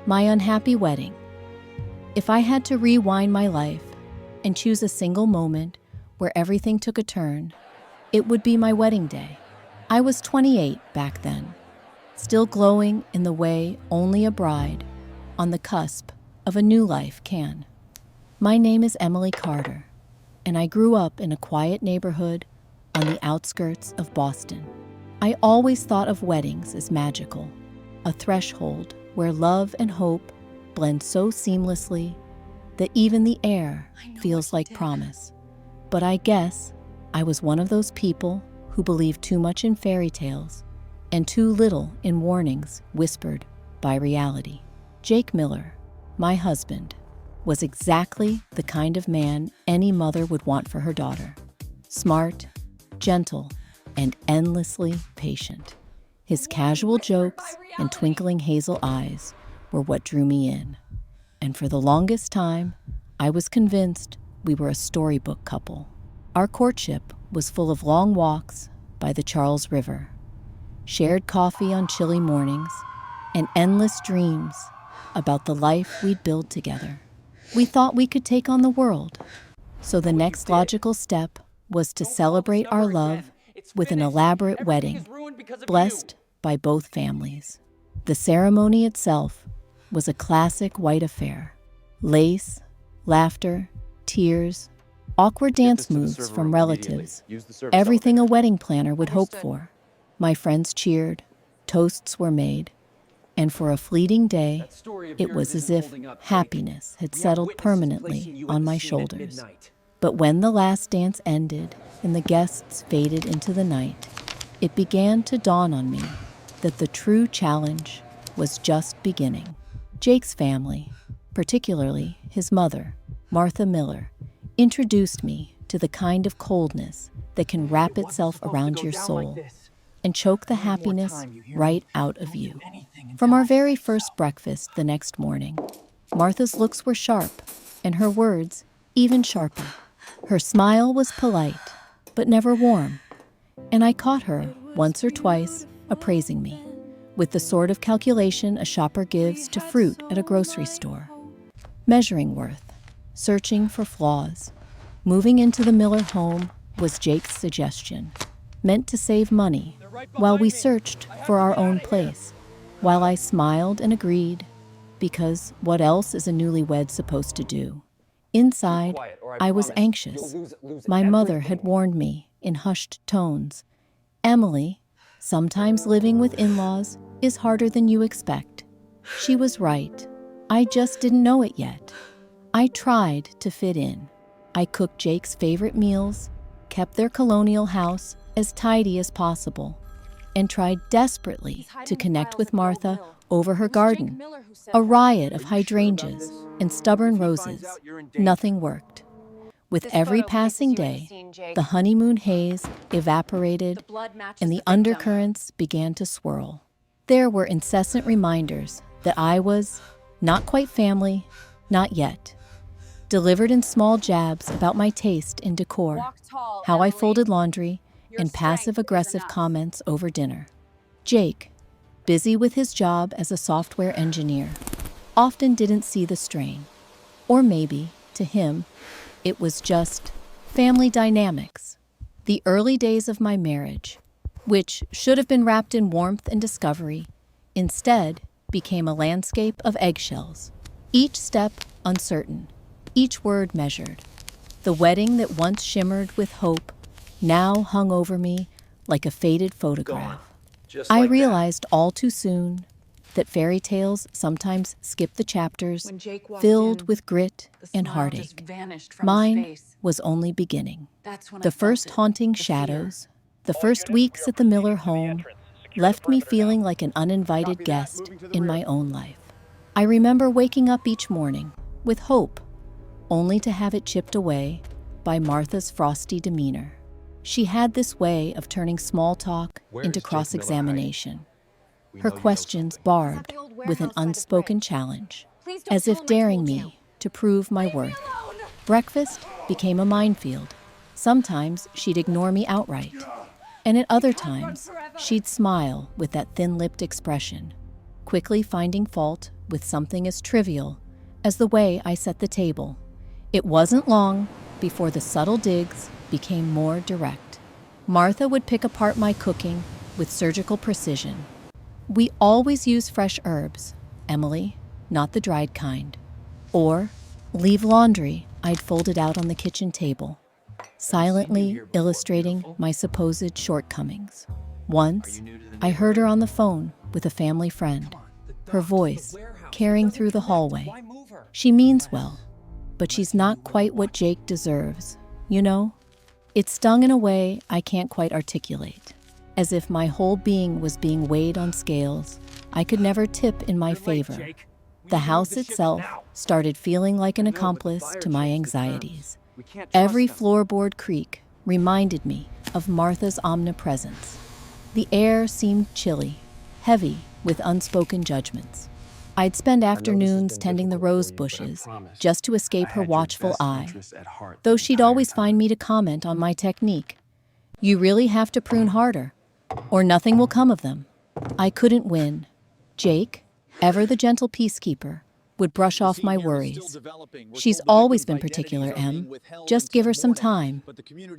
My unhappy wedding. If I had to rewind my life and choose a single moment where everything took a turn, it would be my wedding day. I was 28 back then, still glowing in the way only a bride on the cusp of a new life can. My name is Emily Carter, and I grew up in a quiet neighborhood on the outskirts of Boston. I always thought of weddings as magical, a threshold where love and hope blend so seamlessly that even the air feels like promise. But I guess I was one of those people who believed too much in fairy tales and too little in warnings whispered by reality. Jake Miller, my husband, was exactly the kind of man any mother would want for her daughter. Smart, gentle, and endlessly patient. His casual jokes and twinkling hazel eyes were what drew me in. And for the longest time, I was convinced we were a storybook couple. Our courtship was full of long walks by the Charles River, shared coffee on chilly mornings, and endless dreams about the life we'd build together. We thought we could take on the world, so the next logical step was to celebrate our love with an elaborate wedding, blessed by both families. The ceremony itself was a classic white affair. Lace, laughter, tears, awkward dance moves from relatives, everything a wedding planner would hope for. My friends cheered, toasts were made, and for a fleeting day, it was as if happiness had settled permanently on my shoulders. But when the last dance ended and the guests faded into the night, it began to dawn on me that the true challenge was just beginning. Jake's family, particularly his mother, Martha Miller, introduced me to the kind of coldness that can wrap itself around your soul and choke the happiness right out of you. From our very first breakfast the next morning, Martha's looks were sharp and her words even sharper. Her smile was polite, but never warm, and I caught her once or twice appraising me with the sort of calculation a shopper gives to fruit at a grocery store. Measuring worth, searching for flaws. Moving into the Miller home was Jake's suggestion, meant to save money while we searched for our own place. While I smiled and agreed, because what else is a newlywed supposed to do? Inside, I was anxious. My mother had warned me in hushed tones, "Emily, sometimes living with in-laws is harder than you expect." She was right. I just didn't know it yet. I tried to fit in. I cooked Jake's favorite meals, kept their colonial house as tidy as possible, and tried desperately to connect with Martha over her garden, a riot of hydrangeas and stubborn roses. Nothing worked. With every passing day, the honeymoon haze evaporated and the undercurrents began to swirl. There were incessant reminders that I was not quite family, not yet. Delivered in small jabs about my taste in decor, how I folded laundry, and passive-aggressive comments over dinner. Jake, busy with his job as a software engineer, often didn't see the strain. Or maybe, to him, it was just family dynamics. The early days of my marriage, which should have been wrapped in warmth and discovery, instead became a landscape of eggshells, each step uncertain, each word measured. The wedding that once shimmered with hope now hung over me like a faded photograph. I realized all too soon that fairy tales sometimes skip the chapters filled with grit and heartache. Mine was only beginning. The first haunting shadows, the first weeks at the Miller home, left me feeling like an uninvited guest in my own life. I remember waking up each morning with hope, only to have it chipped away by Martha's frosty demeanor. She had this way of turning small talk into cross-examination, her questions barbed with an unspoken challenge, as if daring me to prove my worth. Breakfast became a minefield. Sometimes she'd ignore me outright, and at other times she'd smile with that thin-lipped expression, quickly finding fault with something as trivial as the way I set the table. It wasn't long before the subtle digs became more direct. Martha would pick apart my cooking with surgical precision. "We always use fresh herbs, Emily, not the dried kind." Or leave laundry I'd folded out on the kitchen table, silently illustrating my supposed shortcomings. Once, I heard her on the phone with a family friend, her voice carrying through the hallway. "She means well, but she's not quite what Jake deserves, you know?" It stung in a way I can't quite articulate, as if my whole being was being weighed on scales I could never tip in my favor. The house itself started feeling like an accomplice to my anxieties. Every floorboard creak reminded me of Martha's omnipresence. The air seemed chilly, heavy with unspoken judgments. I'd spend afternoons tending the rose bushes just to escape her watchful eye, though she'd always find me to comment on my technique. "You really have to prune harder, or nothing will come of them." I couldn't win. Jake, ever the gentle peacekeeper, would brush off my worries. "She's always been particular, Em. Just give her some time."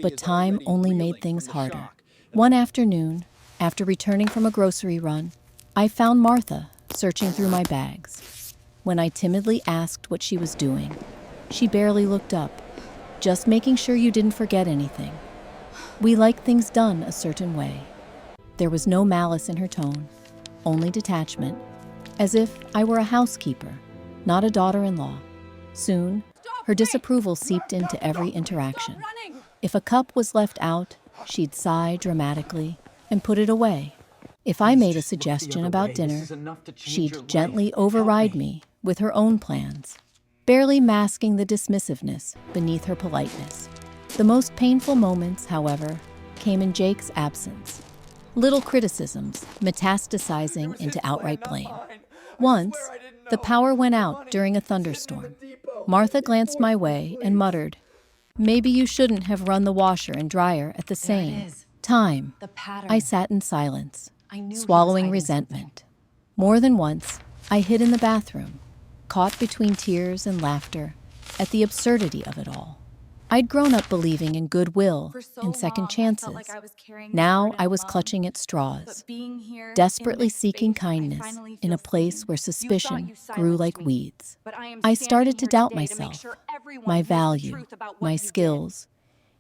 But time only made things harder. One afternoon, after returning from a grocery run, I found Martha searching through my bags. When I timidly asked what she was doing, she barely looked up. "Just making sure you didn't forget anything. We like things done a certain way." There was no malice in her tone, only detachment, as if I were a housekeeper, not a daughter-in-law. Soon, her disapproval seeped into every interaction. If a cup was left out, she'd sigh dramatically and put it away. If I made a suggestion about dinner, she'd gently override me with her own plans, barely masking the dismissiveness beneath her politeness. The most painful moments, however, came in Jake's absence. Little criticisms metastasizing into outright blame. Once, the power went out during a thunderstorm. Martha glanced my way and muttered, "Maybe you shouldn't have run the washer and dryer at the same time." I sat in silence, swallowing resentment. More than once, I hid in the bathroom, caught between tears and laughter at the absurdity of it all. I'd grown up believing in goodwill and second chances. Now I was clutching at straws, desperately seeking kindness in a place where suspicion grew like weeds. I started to doubt myself, my value, my skills,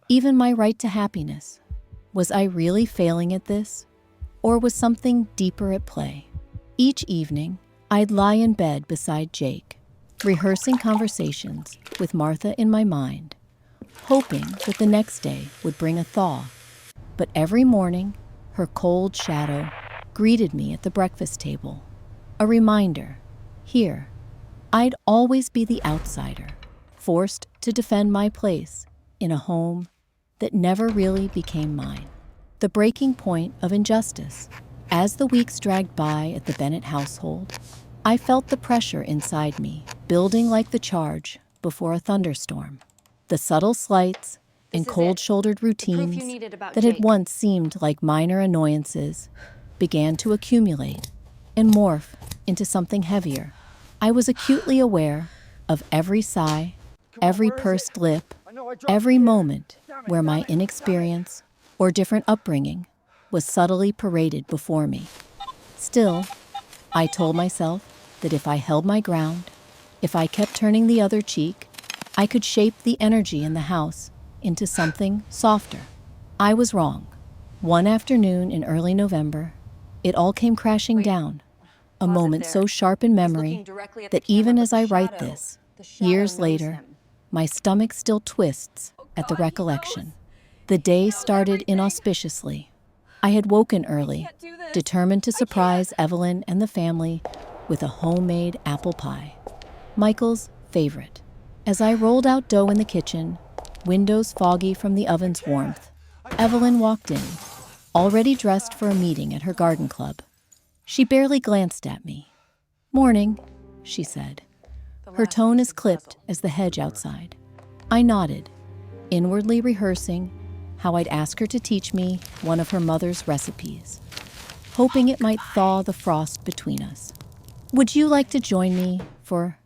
even my right to happiness. Was I really failing at this? Or was something deeper at play? Each evening, I'd lie in bed beside Jake, rehearsing conversations with Martha in my mind, hoping that the next day would bring a thaw. But every morning, her cold shadow greeted me at the breakfast table. A reminder, here, I'd always be the outsider, forced to defend my place in a home that never really became mine. The breaking point of injustice. As the weeks dragged by at the Bennett household, I felt the pressure inside me building like the charge before a thunderstorm. The subtle slights and cold-shouldered routines that had once seemed like minor annoyances began to accumulate and morph into something heavier. I was acutely aware of every sigh, every pursed lip, every moment where my inexperience or different upbringing was subtly paraded before me. Still, I told myself that if I held my ground, if I kept turning the other cheek, I could shape the energy in the house into something softer. I was wrong. One afternoon in early November, it all came crashing down. A moment so sharp in memory that even as I write this, years later, my stomach still twists at the recollection. The day started inauspiciously. I had woken early, determined to surprise Evelyn and the family with a homemade apple pie, Michael's favorite. As I rolled out dough in the kitchen, windows foggy from the oven's warmth, Evelyn walked in, already dressed for a meeting at her garden club. She barely glanced at me. "Morning," she said. Her tone as clipped as the hedge outside. I nodded, inwardly rehearsing how I'd ask her to teach me one of her mother's recipes, hoping it might thaw the frost between us. Would you like to join me for...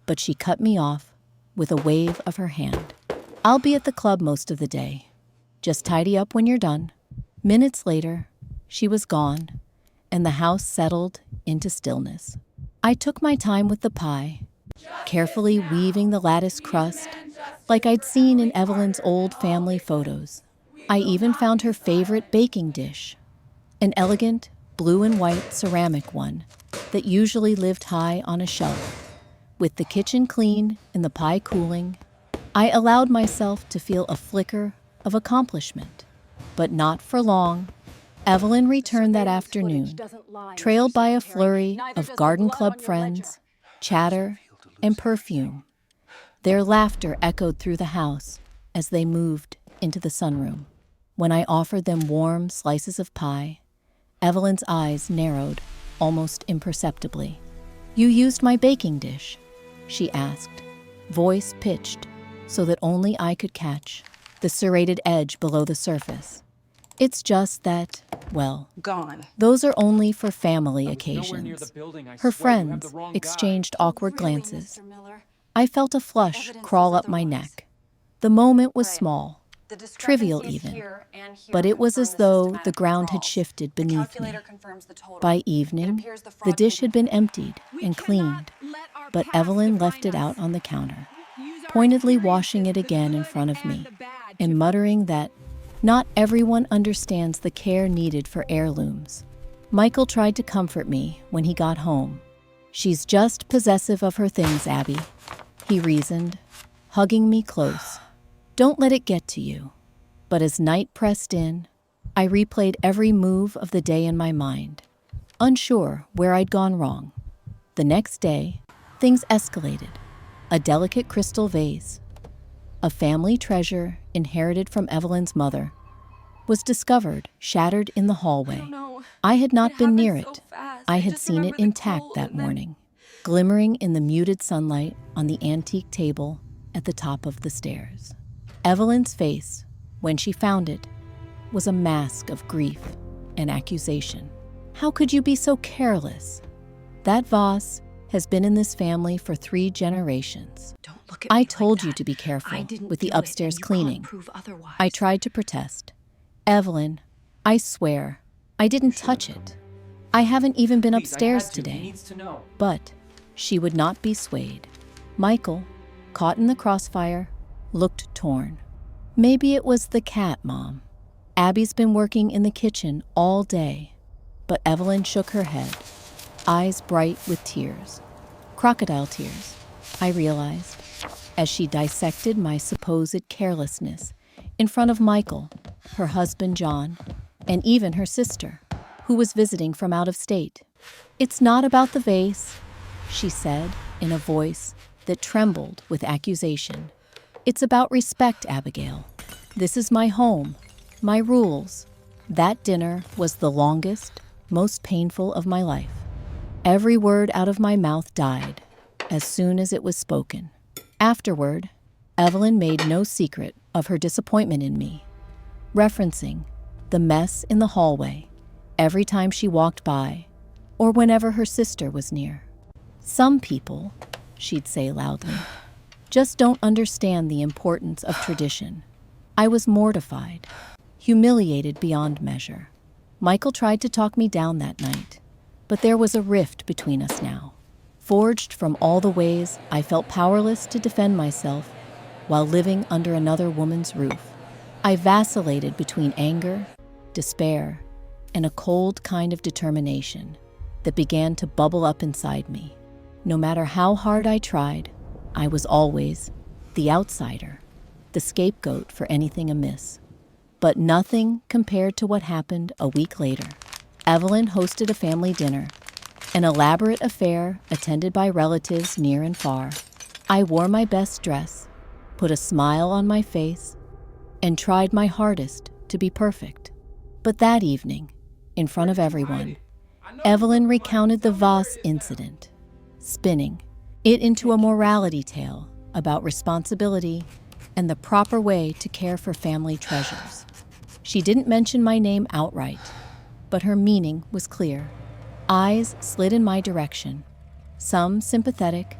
But she cut me off with a wave of her hand. I'll be at the club most of the day. Just tidy up when you're done. Minutes later, she was gone, and the house settled into stillness. I took my time with the pie, carefully weaving the lattice crust like I'd seen in Evelyn's old family photos. I even found her favorite baking dish, an elegant blue and white ceramic one that usually lived high on a shelf. With the kitchen clean and the pie cooling, I allowed myself to feel a flicker of accomplishment. But not for long. Evelyn returned that afternoon, trailed by a flurry of garden club friends, chatter, and perfume. Their laughter echoed through the house as they moved into the sunroom. When I offered them warm slices of pie, Evelyn's eyes narrowed almost imperceptibly. "You used my baking dish?" she asked, voice pitched so that only I could catch the serrated edge below the surface. "It's just that, well, Gone. those are only for family occasions." Her friends exchanged awkward glances. I felt a flush crawl up my neck. The moment was small, trivial even, but it was as though the ground had shifted beneath me. By evening, the dish had been emptied and cleaned, but Evelyn left it out on the counter, pointedly washing it again in front of me, and muttering that not everyone understands the care needed for heirlooms. Michael tried to comfort me when he got home. "She's just possessive of her things, Abby," he reasoned, hugging me close. "Don't let it get to you." But as night pressed in, I replayed every move of the day in my mind, unsure where I'd gone wrong. The next day, things escalated. A delicate crystal vase, a family treasure inherited from Evelyn's mother, was discovered shattered in the hallway. I had not been near it. I had seen it intact that morning, glimmering in the muted sunlight on the antique table at the top of the stairs. Evelyn's face, when she found it, was a mask of grief and accusation. "How could you be so careless? That vase has been in this family for 3 generations. Don't look at me I like told you that. to be careful I didn't with the do it, upstairs and you cleaning." can't prove otherwise. I tried to protest. "Evelyn, I swear, I didn't touch it. I haven't even been upstairs today." But she would not be swayed. Michael, caught in the crossfire, looked torn. "Maybe it was the cat, Mom. Abby's been working in the kitchen all day." But Evelyn shook her head, eyes bright with tears. Crocodile tears, I realized, as she dissected my supposed carelessness in front of Michael, her husband John, and even her sister, who was visiting from out of state. "It's not about the vase," she said in a voice that trembled with accusation. "It's about respect, Abigail. This is my home, my rules." That dinner was the longest, most painful of my life. Every word out of my mouth died as soon as it was spoken. Afterward, Evelyn made no secret of her disappointment in me, referencing the mess in the hallway every time she walked by or whenever her sister was near. "Some people," she'd say loudly, "just don't understand the importance of tradition." I was mortified, humiliated beyond measure. Michael tried to talk me down that night, but there was a rift between us now, forged from all the ways I felt powerless to defend myself while living under another woman's roof. I vacillated between anger, despair, and a cold kind of determination that began to bubble up inside me. No matter how hard I tried, I was always the outsider, the scapegoat for anything amiss. But nothing compared to what happened a week later. Evelyn hosted a family dinner, an elaborate affair attended by relatives near and far. I wore my best dress, put a smile on my face, and tried my hardest to be perfect. But that evening, in front of everyone, Evelyn recounted the vase incident, spinning it into a morality tale about responsibility and the proper way to care for family treasures. She didn't mention my name outright, but her meaning was clear. Eyes slid in my direction, some sympathetic,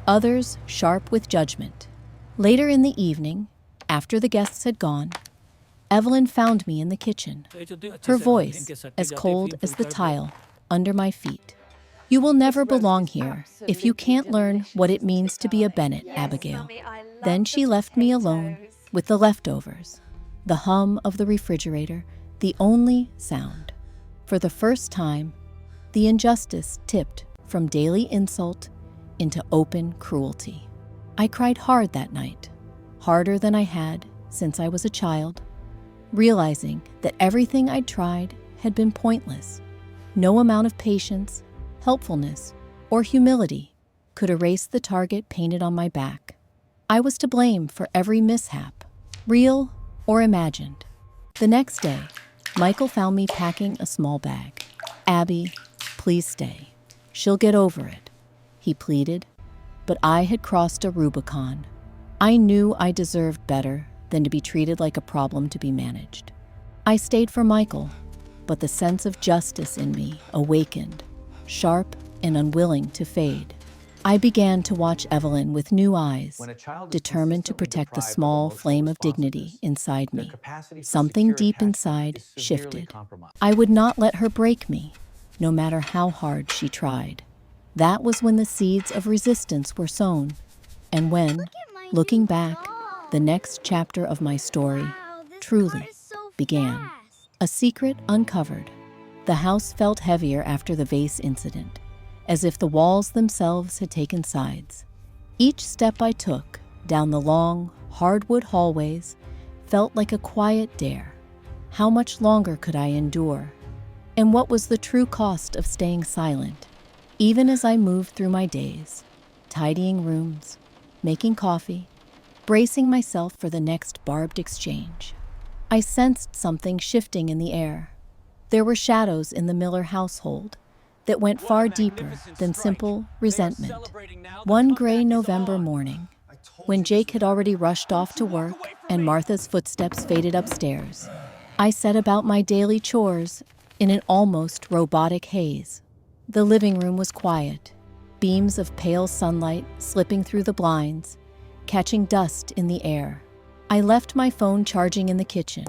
others sharp with judgment. Later in the evening, after the guests had gone, Evelyn found me in the kitchen, her voice as cold as the tile under my feet. "You will never belong here if you can't learn what it means to be a Bennett, Abigail." Then she left me alone with the leftovers, the hum of the refrigerator, the only sound. For the first time, the injustice tipped from daily insult into open cruelty. I cried hard that night, harder than I had since I was a child, realizing that everything I'd tried had been pointless. No amount of patience, helpfulness, or humility could erase the target painted on my back. I was to blame for every mishap, real or imagined. The next day, Michael found me packing a small bag. "Abby, please stay. She'll get over it," he pleaded. But I had crossed a Rubicon. I knew I deserved better than to be treated like a problem to be managed. I stayed for Michael, but the sense of justice in me awakened, sharp and unwilling to fade. I began to watch Evelyn with new eyes, determined to protect the small flame of dignity inside me. Something deep inside shifted. I would not let her break me, no matter how hard she tried. That was when the seeds of resistance were sown, and when, looking back, the next chapter of my story truly began. A secret uncovered. The house felt heavier after the vase incident, as if the walls themselves had taken sides. Each step I took down the long, hardwood hallways felt like a quiet dare. How much longer could I endure? And what was the true cost of staying silent? Even as I moved through my days, tidying rooms, making coffee, bracing myself for the next barbed exchange, I sensed something shifting in the air. There were shadows in the Miller household that went far deeper than simple resentment. One gray November morning, when Jake had already rushed off to work and Martha's footsteps faded upstairs, I set about my daily chores in an almost robotic haze. The living room was quiet, beams of pale sunlight slipping through the blinds, catching dust in the air. I left my phone charging in the kitchen,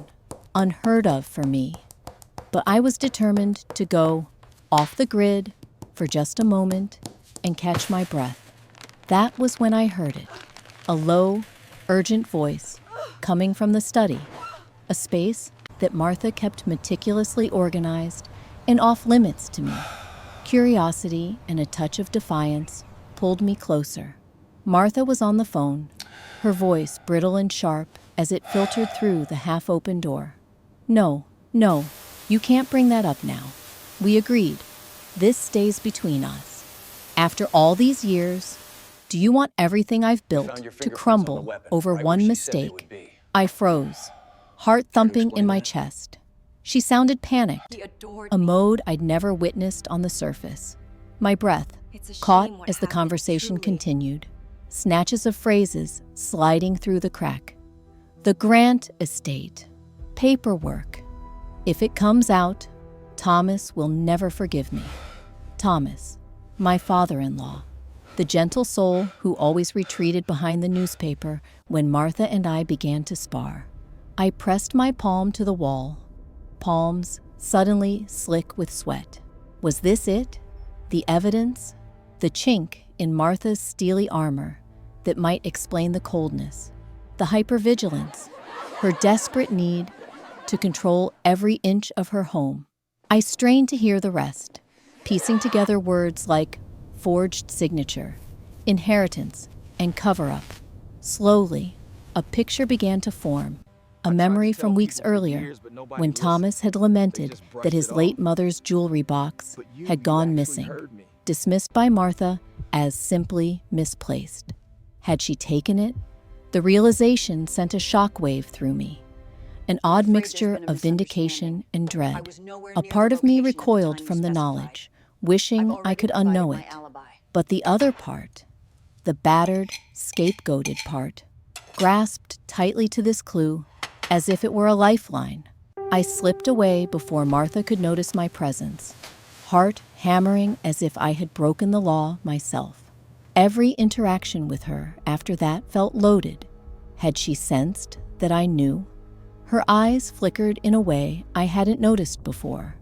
unheard of for me, but I was determined to go off the grid for just a moment and catch my breath. That was when I heard it, a low, urgent voice coming from the study, a space that Martha kept meticulously organized and off limits to me. Curiosity and a touch of defiance pulled me closer. Martha was on the phone, her voice brittle and sharp as it filtered through the half-open door. No, you can't bring that up now. We agreed. This stays between us. After all these years, do you want everything I've built to crumble over one mistake? I froze, heart thumping in my chest. She sounded panicked, a mode I'd never witnessed on the surface. My breath caught as the conversation continued, snatches of phrases sliding through the crack. The Grant estate, paperwork. If it comes out, Thomas will never forgive me. Thomas, my father-in-law, the gentle soul who always retreated behind the newspaper when Martha and I began to spar. I pressed my palm to the wall, palms suddenly slick with sweat. Was this it? The evidence? The chink in Martha's steely armor that might explain the coldness, the hypervigilance, her desperate need to control every inch of her home. I strained to hear the rest, piecing together words like forged signature, inheritance, and cover-up. Slowly, a picture began to form, a memory from weeks earlier when Thomas had lamented that his late mother's jewelry box had gone missing, dismissed by Martha as simply misplaced. Had she taken it? The realization sent a shockwave through me, an odd mixture of vindication and dread. A part of me recoiled from the knowledge, wishing I could unknow it. But the other part, the battered, scapegoated part, grasped tightly to this clue as if it were a lifeline. I slipped away before Martha could notice my presence, heart hammering as if I had broken the law myself. Every interaction with her after that felt loaded. Had she sensed that I knew? Her eyes flickered in a way I hadn't noticed before,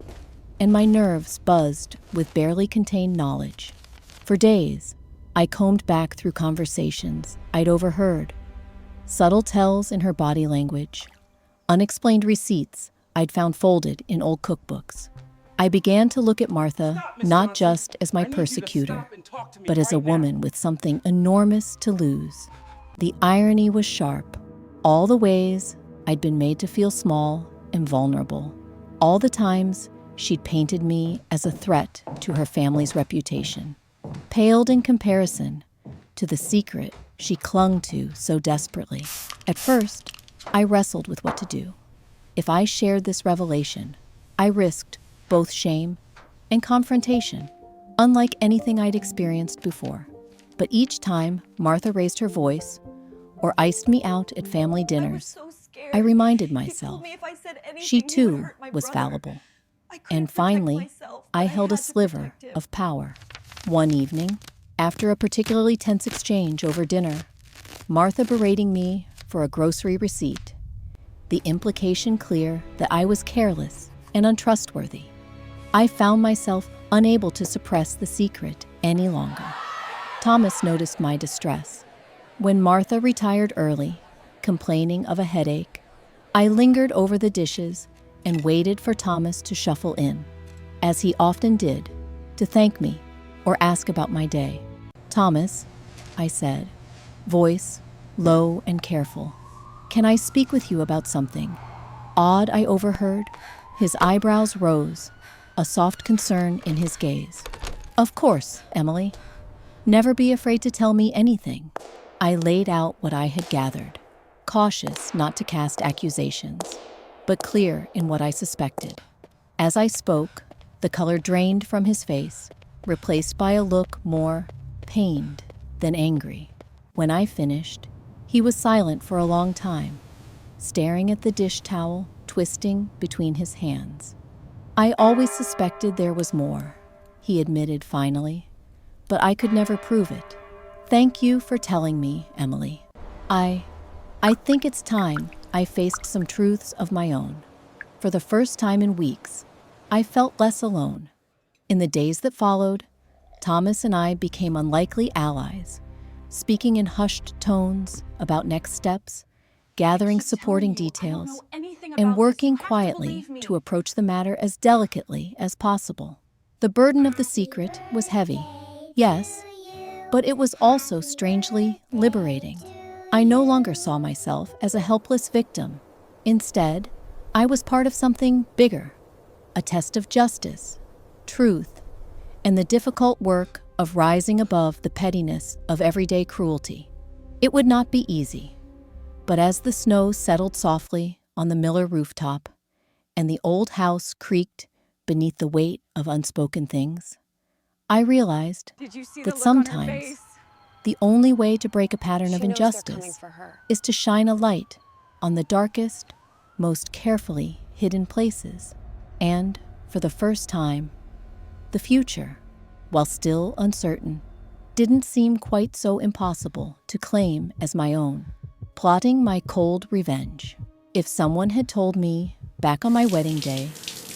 and my nerves buzzed with barely contained knowledge. For days, I combed back through conversations I'd overheard, subtle tells in her body language, unexplained receipts I'd found folded in old cookbooks. I began to look at Martha not just as my persecutor, but as a woman with something enormous to lose. The irony was sharp. All the ways I'd been made to feel small and vulnerable. All the times she'd painted me as a threat to her family's reputation, paled in comparison to the secret she clung to so desperately. At first, I wrestled with what to do. If I shared this revelation, I risked both shame and confrontation, unlike anything I'd experienced before. But each time Martha raised her voice or iced me out at family dinners, I reminded myself she too was fallible. And finally, I held a sliver of power. One evening, after a particularly tense exchange over dinner, Martha berating me for a grocery receipt, the implication clear that I was careless and untrustworthy, I found myself unable to suppress the secret any longer. Thomas noticed my distress. When Martha retired early, complaining of a headache, I lingered over the dishes and waited for Thomas to shuffle in, as he often did, to thank me or ask about my day. "Thomas," I said, voice low and careful, "can I speak with you about something?" Odd, I overheard. His eyebrows rose, a soft concern in his gaze. "Of course, Emily. Never be afraid to tell me anything." I laid out what I had gathered, cautious not to cast accusations, but clear in what I suspected. As I spoke, the color drained from his face, replaced by a look more pained than angry. When I finished, he was silent for a long time, staring at the dish towel twisting between his hands. "I always suspected there was more," he admitted finally, "but I could never prove it. Thank you for telling me, Emily. I think it's time I faced some truths of my own." For the first time in weeks, I felt less alone. In the days that followed, Thomas and I became unlikely allies, speaking in hushed tones about next steps, gathering supporting details, and working quietly to approach the matter as delicately as possible. The burden of the secret was heavy, yes, but it was also strangely liberating. I no longer saw myself as a helpless victim. Instead, I was part of something bigger, a test of justice, truth, and the difficult work of rising above the pettiness of everyday cruelty. It would not be easy, but as the snow settled softly on the Miller rooftop and the old house creaked beneath the weight of unspoken things, I realized that sometimes the only way to break a pattern of injustice is to shine a light on the darkest, most carefully hidden places. And, for the first time, the future, while still uncertain, didn't seem quite so impossible to claim as my own. Plotting my cold revenge. If someone had told me, back on my wedding day,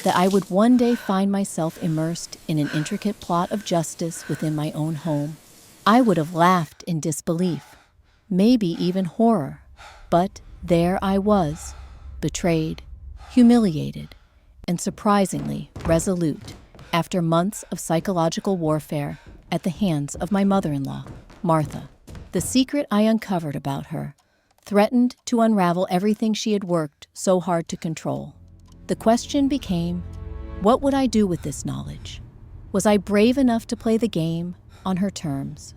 that I would one day find myself immersed in an intricate plot of justice within my own home, I would have laughed in disbelief, maybe even horror. But there I was, betrayed, humiliated, and surprisingly resolute after months of psychological warfare at the hands of my mother-in-law, Martha. The secret I uncovered about her threatened to unravel everything she had worked so hard to control. The question became, what would I do with this knowledge? Was I brave enough to play the game on her terms?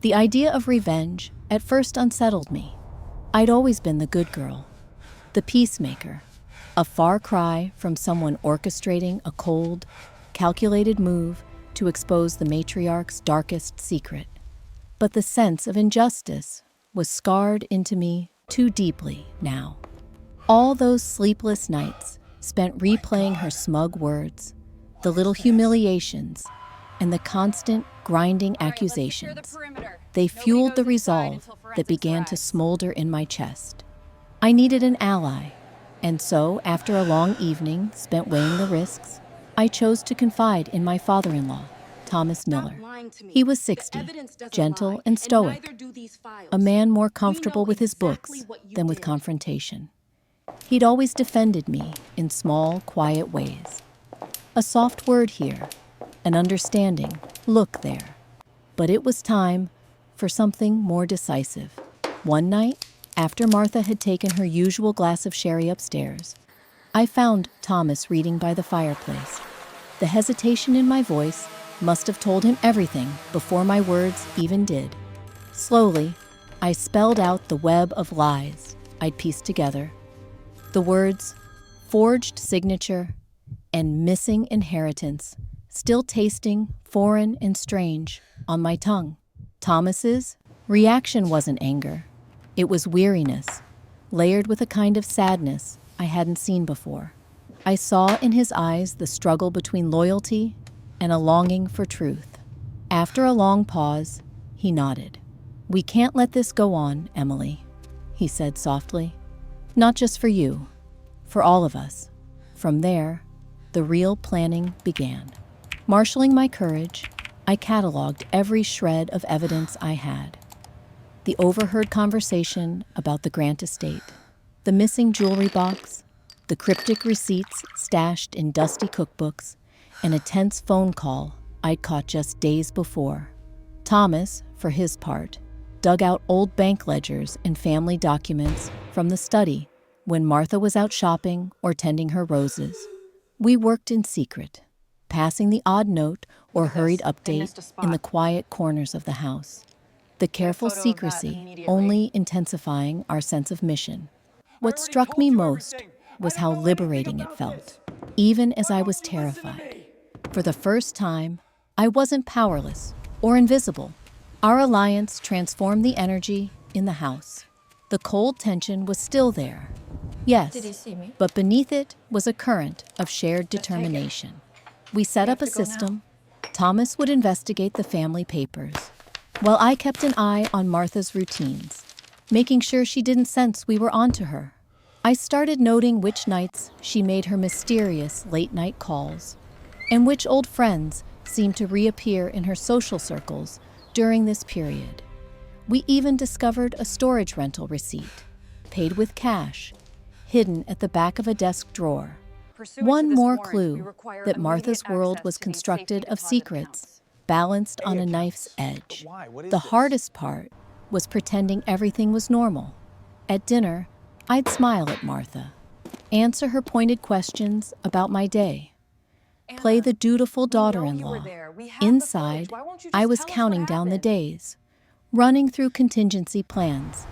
The idea of revenge at first unsettled me. I'd always been the good girl, the peacemaker, a far cry from someone orchestrating a cold, calculated move to expose the matriarch's darkest secret. But the sense of injustice was scarred into me too deeply now. All those sleepless nights spent replaying her smug words, the little humiliations, and the constant grinding accusations. They fueled the resolve that began to smolder in my chest. I needed an ally, and so, after a long evening spent weighing the risks, I chose to confide in my father-in-law, Thomas Miller. He was 60, gentle and stoic, a man more comfortable with his books than with confrontation. He'd always defended me in small, quiet ways. A soft word here, an understanding look there. But it was time for something more decisive. One night, after Martha had taken her usual glass of sherry upstairs, I found Thomas reading by the fireplace. The hesitation in my voice must have told him everything before my words even did. Slowly, I spelled out the web of lies I'd pieced together. The words, forged signature, and missing inheritance, still tasting foreign and strange on my tongue. Thomas's reaction wasn't anger. It was weariness, layered with a kind of sadness I hadn't seen before. I saw in his eyes the struggle between loyalty and a longing for truth. After a long pause, he nodded. "We can't let this go on, Emily," he said softly. "Not just for you, for all of us." From there, the real planning began. Marshaling my courage, I cataloged every shred of evidence I had. The overheard conversation about the Grant estate, the missing jewelry box, the cryptic receipts stashed in dusty cookbooks, and a tense phone call I'd caught just days before. Thomas, for his part, dug out old bank ledgers and family documents from the study when Martha was out shopping or tending her roses. We worked in secret, passing the odd note or hurried update in the quiet corners of the house. The careful secrecy only intensifying our sense of mission. What struck me most was how liberating it felt, even as I was terrified. For the first time, I wasn't powerless or invisible. Our alliance transformed the energy in the house. The cold tension was still there. Yes, but beneath it was a current of shared determination. We set up a system. Thomas would investigate the family papers, while I kept an eye on Martha's routines, making sure she didn't sense we were onto her. I started noting which nights she made her mysterious late-night calls, and which old friends seemed to reappear in her social circles during this period. We even discovered a storage rental receipt, paid with cash, hidden at the back of a desk drawer. One more clue that Martha's world was constructed of secrets, balanced on a knife's edge. The hardest part was pretending everything was normal. At dinner, I'd smile at Martha, answer her pointed questions about my day, play the dutiful daughter-in-law. Inside, I was counting down the days, running through contingency plans,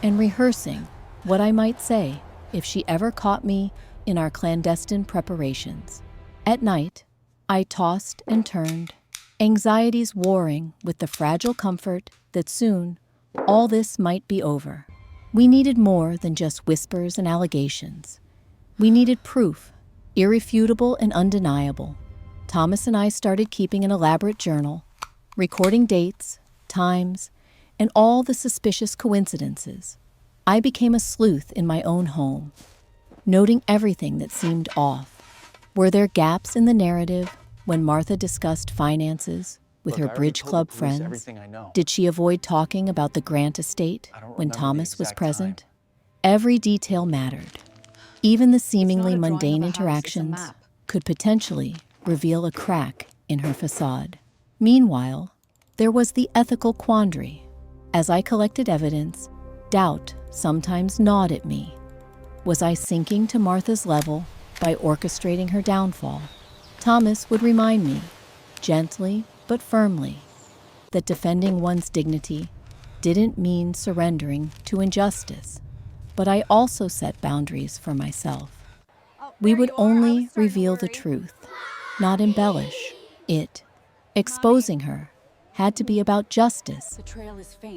and rehearsing what I might say if she ever caught me in our clandestine preparations. At night, I tossed and turned, anxieties warring with the fragile comfort that soon all this might be over. We needed more than just whispers and allegations. We needed proof, irrefutable and undeniable. Thomas and I started keeping an elaborate journal, recording dates, times, and all the suspicious coincidences. I became a sleuth in my own home, noting everything that seemed off. Were there gaps in the narrative when Martha discussed finances with her bridge club friends? Did she avoid talking about the Grant estate when Thomas was present? Every detail mattered. Even the seemingly mundane interactions could potentially reveal a crack in her facade. Meanwhile, there was the ethical quandary. As I collected evidence, doubt sometimes gnawed at me. Was I sinking to Martha's level by orchestrating her downfall? Thomas would remind me, gently but firmly, that defending one's dignity didn't mean surrendering to injustice. But I also set boundaries for myself. We would only reveal the truth, not embellish it. Exposing her had to be about justice,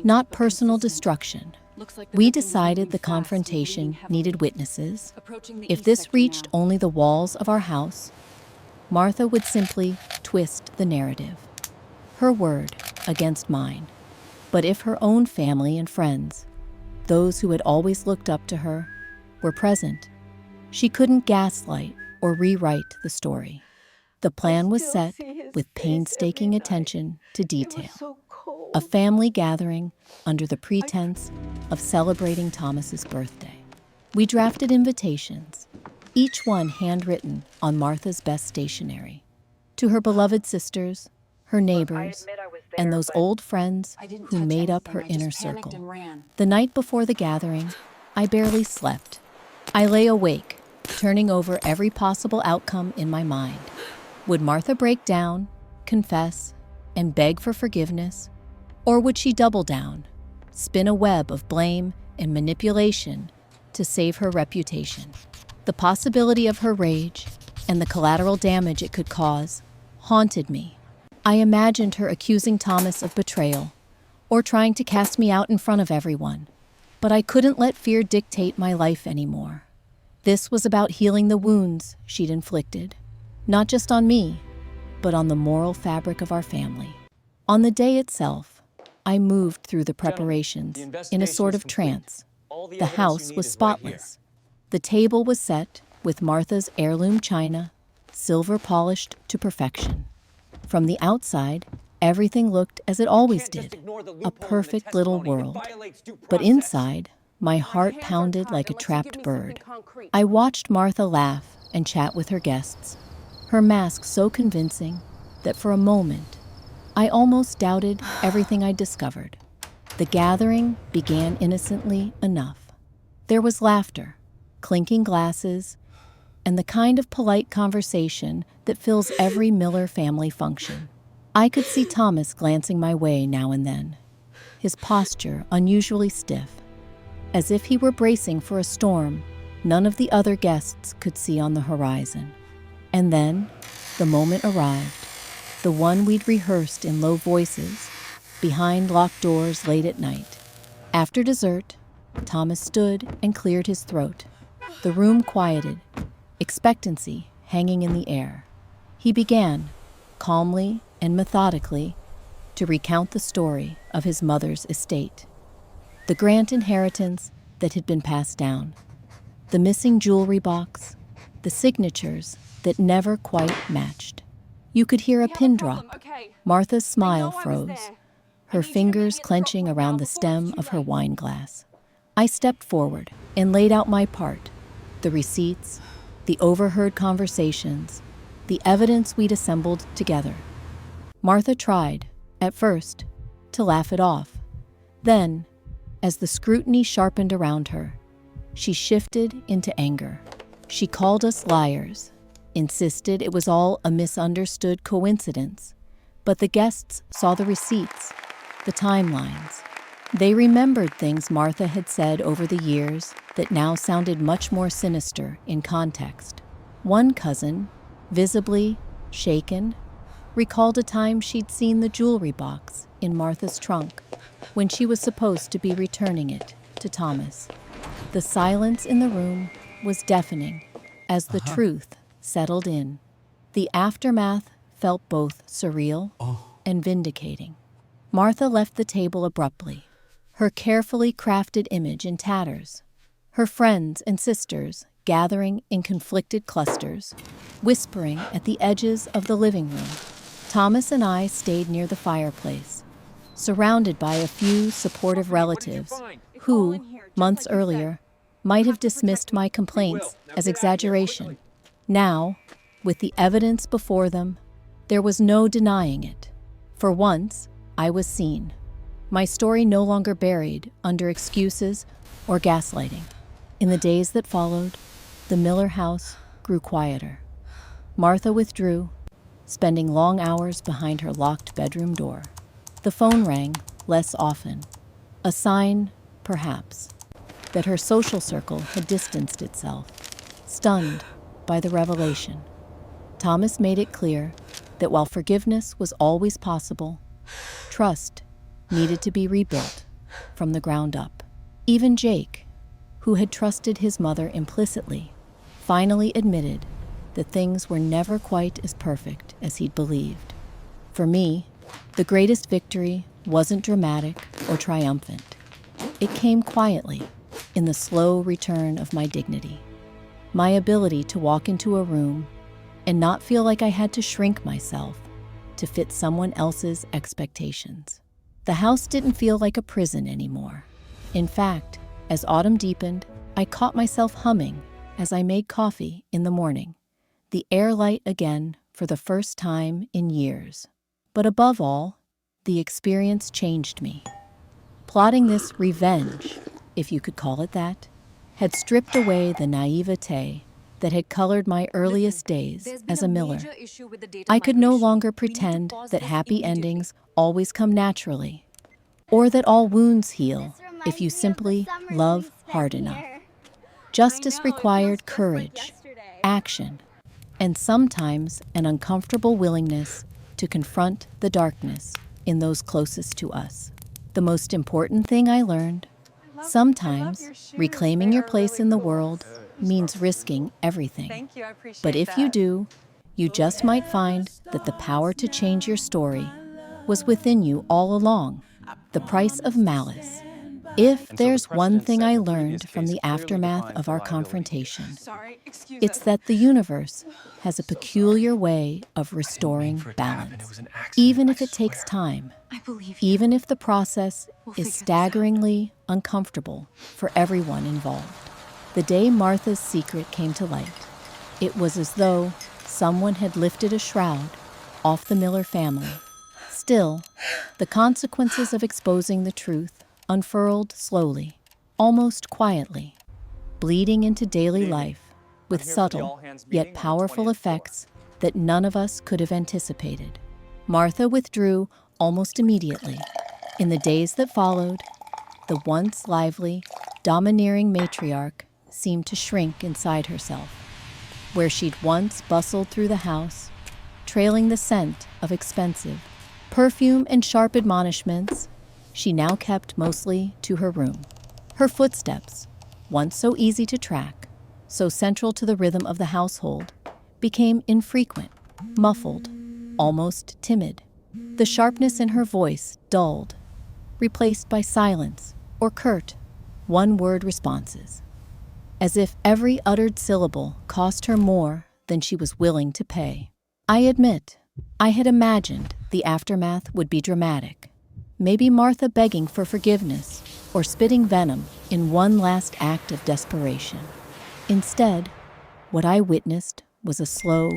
not personal destruction. We decided the confrontation needed witnesses. If this reached only the walls of our house, Martha would simply twist the narrative. Her word against mine. But if her own family and friends, those who had always looked up to her, were present, she couldn't gaslight or rewrite the story. The plan was set with painstaking attention to detail. A family gathering under the pretense of celebrating Thomas's birthday. We drafted invitations, each one handwritten on Martha's best stationery, to her beloved sisters, her neighbors, and those old friends who made up her inner circle. The night before the gathering, I barely slept. I lay awake, turning over every possible outcome in my mind. Would Martha break down, confess, and beg for forgiveness? Or would she double down, spin a web of blame and manipulation to save her reputation? The possibility of her rage and the collateral damage it could cause haunted me. I imagined her accusing Thomas of betrayal or trying to cast me out in front of everyone, but I couldn't let fear dictate my life anymore. This was about healing the wounds she'd inflicted, not just on me, but on the moral fabric of our family. On the day itself, I moved through the preparations in a sort of trance. The house was spotless. The table was set with Martha's heirloom china, silver polished to perfection. From the outside, everything looked as it always did, a perfect little world. But inside, my heart pounded like a trapped bird. I watched Martha laugh and chat with her guests, her mask so convincing that for a moment, I almost doubted everything I'd discovered. The gathering began innocently enough. There was laughter, clinking glasses, and the kind of polite conversation that fills every Miller family function. I could see Thomas glancing my way now and then, his posture unusually stiff, as if he were bracing for a storm none of the other guests could see on the horizon. And then, the moment arrived, the one we'd rehearsed in low voices, behind locked doors late at night. After dessert, Thomas stood and cleared his throat. The room quieted, expectancy hanging in the air. He began, calmly and methodically, to recount the story of his mother's estate. The grand inheritance that had been passed down, the missing jewelry box, the signatures that never quite matched. You could hear a pin drop. Martha's smile froze, her fingers clenching around the stem of her wine glass. I stepped forward and laid out my part, the receipts, the overheard conversations, the evidence we'd assembled together. Martha tried, at first, to laugh it off. Then, as the scrutiny sharpened around her, she shifted into anger. She called us liars, insisted it was all a misunderstood coincidence, but the guests saw the receipts, the timelines. They remembered things Martha had said over the years that now sounded much more sinister in context. One cousin, visibly shaken, recalled a time she'd seen the jewelry box in Martha's trunk when she was supposed to be returning it to Thomas. The silence in the room was deafening as the truth settled in. The aftermath felt both surreal and vindicating. Martha left the table abruptly, her carefully crafted image in tatters, her friends and sisters gathering in conflicted clusters, whispering at the edges of the living room. Thomas and I stayed near the fireplace, surrounded by a few supportive relatives who, months earlier, might have dismissed my complaints as exaggeration. Now, with the evidence before them, there was no denying it. For once, I was seen. My story no longer buried under excuses or gaslighting. In the days that followed, the Miller house grew quieter. Martha withdrew, spending long hours behind her locked bedroom door. The phone rang less often, a sign, perhaps, that her social circle had distanced itself, stunned by the revelation. Thomas made it clear that while forgiveness was always possible, trust needed to be rebuilt from the ground up. Even Jake, who had trusted his mother implicitly, finally admitted that things were never quite as perfect as he'd believed. For me, the greatest victory wasn't dramatic or triumphant. It came quietly, in the slow return of my dignity. My ability to walk into a room and not feel like I had to shrink myself to fit someone else's expectations. The house didn't feel like a prison anymore. In fact, as autumn deepened, I caught myself humming as I made coffee in the morning, the air light again for the first time in years. But above all, the experience changed me. Plotting this revenge, if you could call it that, had stripped away the naivete that had colored my earliest days as a miller. I could no longer pretend that happy endings always come naturally, or that all wounds heal if you simply love hard enough. Justice required courage, action, and sometimes an uncomfortable willingness to confront the darkness in those closest to us. The most important thing I learned: sometimes reclaiming your place in the world means risking everything. But if you do, you just might find that the power to change your story was within you all along. The price of malice. If there's one thing I learned from the aftermath of our confrontation, it's that the universe has a peculiar way of restoring balance, even if it takes time, even if the process is staggeringly uncomfortable for everyone involved. The day Martha's secret came to light, it was as though someone had lifted a shroud off the Miller family. Still, the consequences of exposing the truth unfurled slowly, almost quietly, bleeding into daily life with subtle yet powerful effects that none of us could have anticipated. Martha withdrew almost immediately. In the days that followed, the once lively, domineering matriarch seemed to shrink inside herself. Where she'd once bustled through the house, trailing the scent of expensive perfume and sharp admonishments, she now kept mostly to her room. Her footsteps, once so easy to track, so central to the rhythm of the household, became infrequent, muffled, almost timid. The sharpness in her voice dulled, replaced by silence or curt, one-word responses, as if every uttered syllable cost her more than she was willing to pay. I admit, I had imagined the aftermath would be dramatic. Maybe Martha begging for forgiveness or spitting venom in one last act of desperation. Instead, what I witnessed was a slow,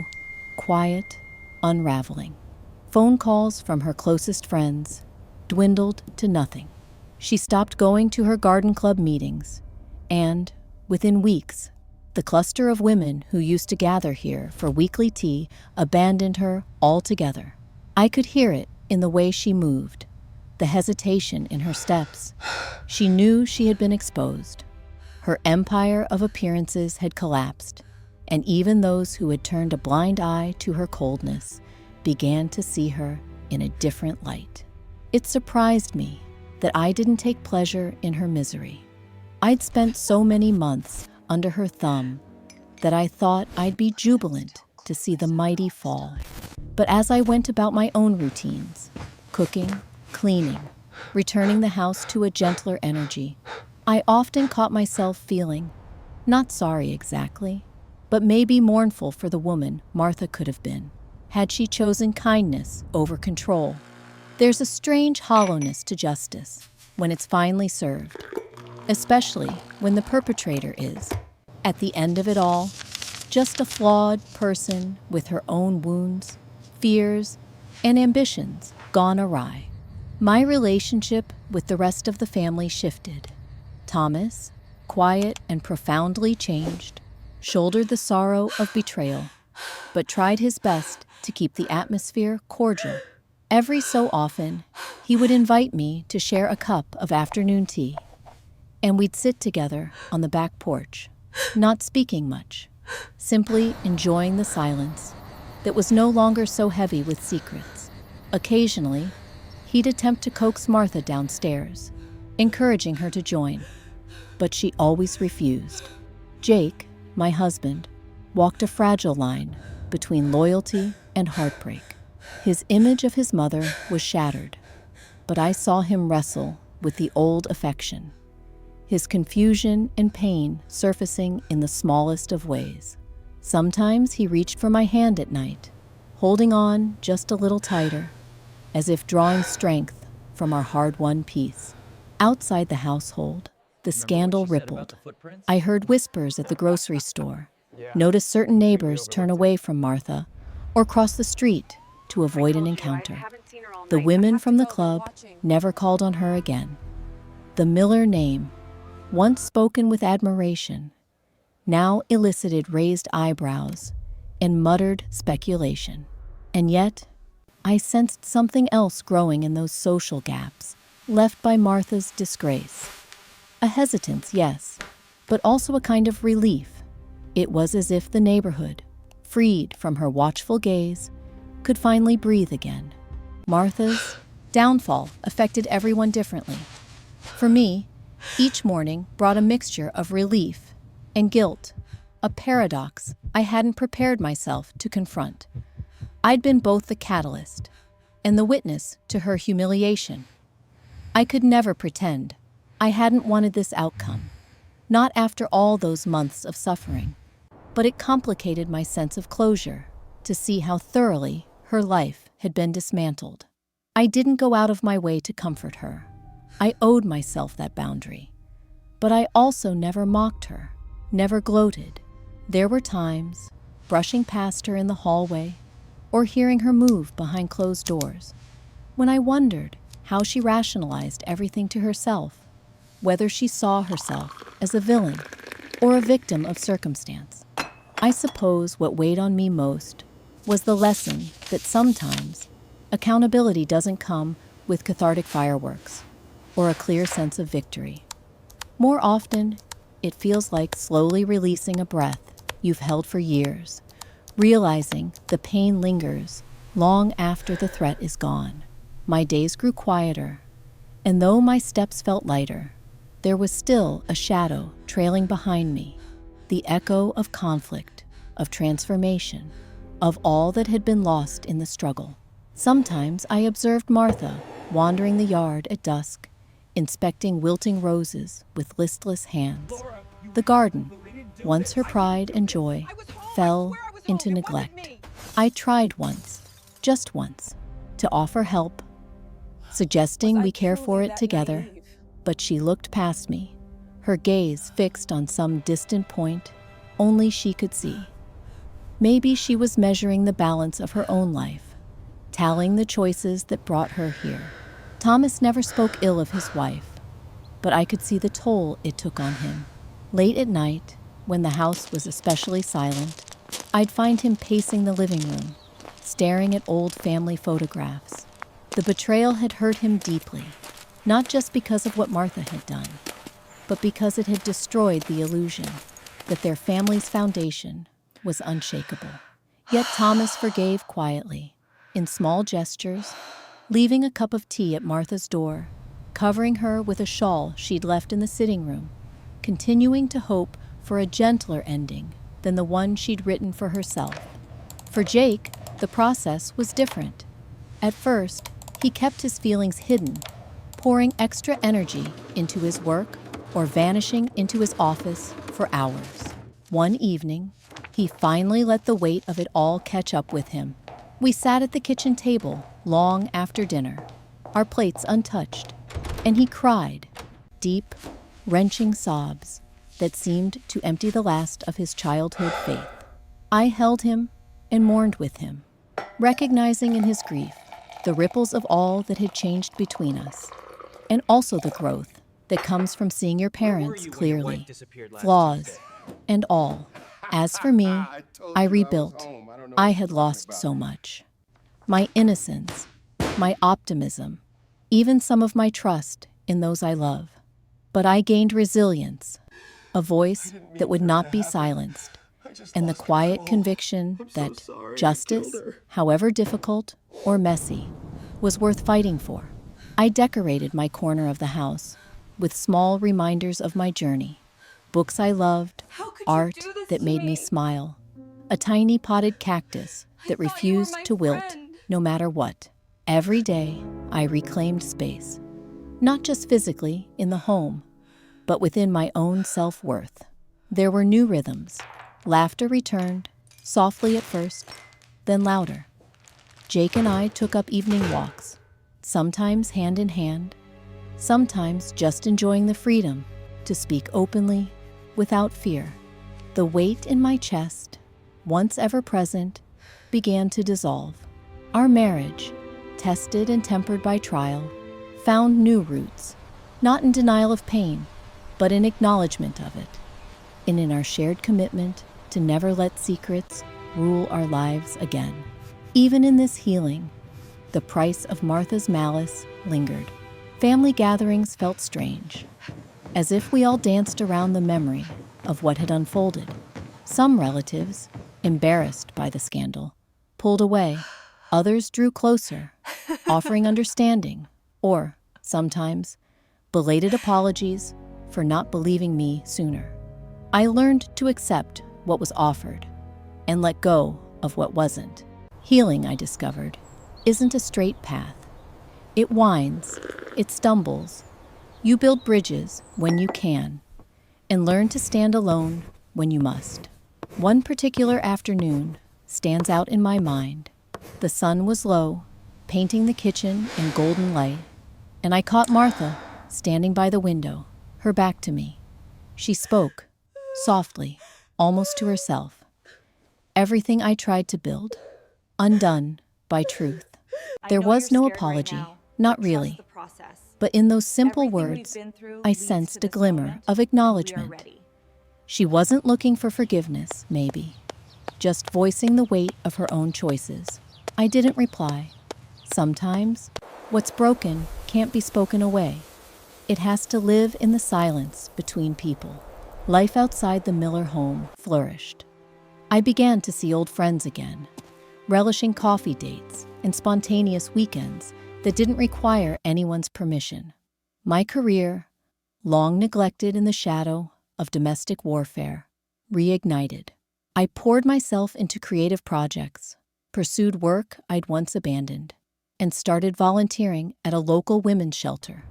quiet unraveling. Phone calls from her closest friends dwindled to nothing. She stopped going to her garden club meetings, and within weeks, the cluster of women who used to gather here for weekly tea abandoned her altogether. I could hear it in the way she moved, the hesitation in her steps. She knew she had been exposed. Her empire of appearances had collapsed, and even those who had turned a blind eye to her coldness began to see her in a different light. It surprised me that I didn't take pleasure in her misery. I'd spent so many months under her thumb that I thought I'd be jubilant to see the mighty fall. But as I went about my own routines, cooking, cleaning, returning the house to a gentler energy, I often caught myself feeling, not sorry exactly, but maybe mournful for the woman Martha could have been, had she chosen kindness over control. There's a strange hollowness to justice when it's finally served, especially when the perpetrator is, at the end of it all, just a flawed person with her own wounds, fears, and ambitions gone awry. My relationship with the rest of the family shifted. Thomas, quiet and profoundly changed, shouldered the sorrow of betrayal, but tried his best to keep the atmosphere cordial. Every so often, he would invite me to share a cup of afternoon tea, and we'd sit together on the back porch, not speaking much, simply enjoying the silence that was no longer so heavy with secrets. Occasionally, he'd attempt to coax Martha downstairs, encouraging her to join, but she always refused. Jake, my husband, walked a fragile line between loyalty and heartbreak. His image of his mother was shattered, but I saw him wrestle with the old affection, his confusion and pain surfacing in the smallest of ways. Sometimes he reached for my hand at night, holding on just a little tighter, as if drawing strength from our hard-won peace. Outside the household, the scandal rippled. I heard whispers at the grocery store, noticed certain neighbors turn away from Martha or cross the street to avoid an encounter. The women from the club never called on her again. The Miller name, once spoken with admiration, now elicited raised eyebrows and muttered speculation. And yet, I sensed something else growing in those social gaps left by Martha's disgrace. A hesitance, yes, but also a kind of relief. It was as if the neighborhood, freed from her watchful gaze, could finally breathe again. Martha's downfall affected everyone differently. For me, each morning brought a mixture of relief and guilt, a paradox I hadn't prepared myself to confront. I'd been both the catalyst and the witness to her humiliation. I could never pretend I hadn't wanted this outcome, not after all those months of suffering, but it complicated my sense of closure to see how thoroughly her life had been dismantled. I didn't go out of my way to comfort her. I owed myself that boundary. But I also never mocked her, never gloated. There were times, brushing past her in the hallway, or hearing her move behind closed doors, when I wondered how she rationalized everything to herself, whether she saw herself as a villain or a victim of circumstance. I suppose what weighed on me most was the lesson that sometimes accountability doesn't come with cathartic fireworks or a clear sense of victory. More often, it feels like slowly releasing a breath you've held for years, realizing the pain lingers long after the threat is gone. My days grew quieter, and though my steps felt lighter, there was still a shadow trailing behind me, the echo of conflict, of transformation, of all that had been lost in the struggle. Sometimes I observed Martha wandering the yard at dusk, inspecting wilting roses with listless hands. The garden, once her pride and joy, fell into neglect. I tried once, just once, to offer help, suggesting we care for it together, but she looked past me, her gaze fixed on some distant point only she could see. Maybe she was measuring the balance of her own life, tallying the choices that brought her here. Thomas never spoke ill of his wife, but I could see the toll it took on him. Late at night, when the house was especially silent, I'd find him pacing the living room, staring at old family photographs. The betrayal had hurt him deeply, not just because of what Martha had done, but because it had destroyed the illusion that their family's foundation was unshakable. Yet Thomas forgave quietly, in small gestures, leaving a cup of tea at Martha's door, covering her with a shawl she'd left in the sitting room, continuing to hope for a gentler ending than the one she'd written for herself. For Jake, the process was different. At first, he kept his feelings hidden, pouring extra energy into his work or vanishing into his office for hours. One evening, he finally let the weight of it all catch up with him. We sat at the kitchen table long after dinner, our plates untouched, and he cried, deep, wrenching sobs that seemed to empty the last of his childhood faith. I held him and mourned with him, recognizing in his grief the ripples of all that had changed between us, and also the growth that comes from seeing your parents clearly, flaws and all. As for me, I rebuilt. I had lost so much. My innocence, my optimism, even some of my trust in those I love. But I gained resilience, a voice that would not be silenced, and the quiet conviction that justice, however difficult or messy, was worth fighting for. I decorated my corner of the house with small reminders of my journey, books I loved, art that made me smile, a tiny potted cactus that refused to wilt no matter what. Every day, I reclaimed space, not just physically in the home, but within my own self-worth. There were new rhythms. Laughter returned, softly at first, then louder. Jake and I took up evening walks, sometimes hand in hand, sometimes just enjoying the freedom to speak openly, without fear. The weight in my chest, once ever present, began to dissolve. Our marriage, tested and tempered by trial, found new roots, not in denial of pain, but in acknowledgement of it, and in our shared commitment to never let secrets rule our lives again. Even in this healing, the price of Martha's malice lingered. Family gatherings felt strange, as if we all danced around the memory of what had unfolded. Some relatives, embarrassed by the scandal, pulled away. Others drew closer, offering understanding, or, sometimes, belated apologies for not believing me sooner. I learned to accept what was offered and let go of what wasn't. Healing, I discovered, isn't a straight path. It winds, it stumbles. You build bridges when you can, and learn to stand alone when you must. One particular afternoon stands out in my mind. The sun was low, painting the kitchen in golden light, and I caught Martha standing by the window, her back to me. She spoke, softly, almost to herself. Everything I tried to build, undone by truth. There was no apology, not really. But in those simple words, I sensed a glimmer of acknowledgement. She wasn't looking for forgiveness, maybe, just voicing the weight of her own choices. I didn't reply. Sometimes, what's broken can't be spoken away. It has to live in the silence between people. Life outside the Miller home flourished. I began to see old friends again, relishing coffee dates and spontaneous weekends that didn't require anyone's permission. My career, long neglected in the shadow of domestic warfare, reignited. I poured myself into creative projects, pursued work I'd once abandoned, and started volunteering at a local women's shelter,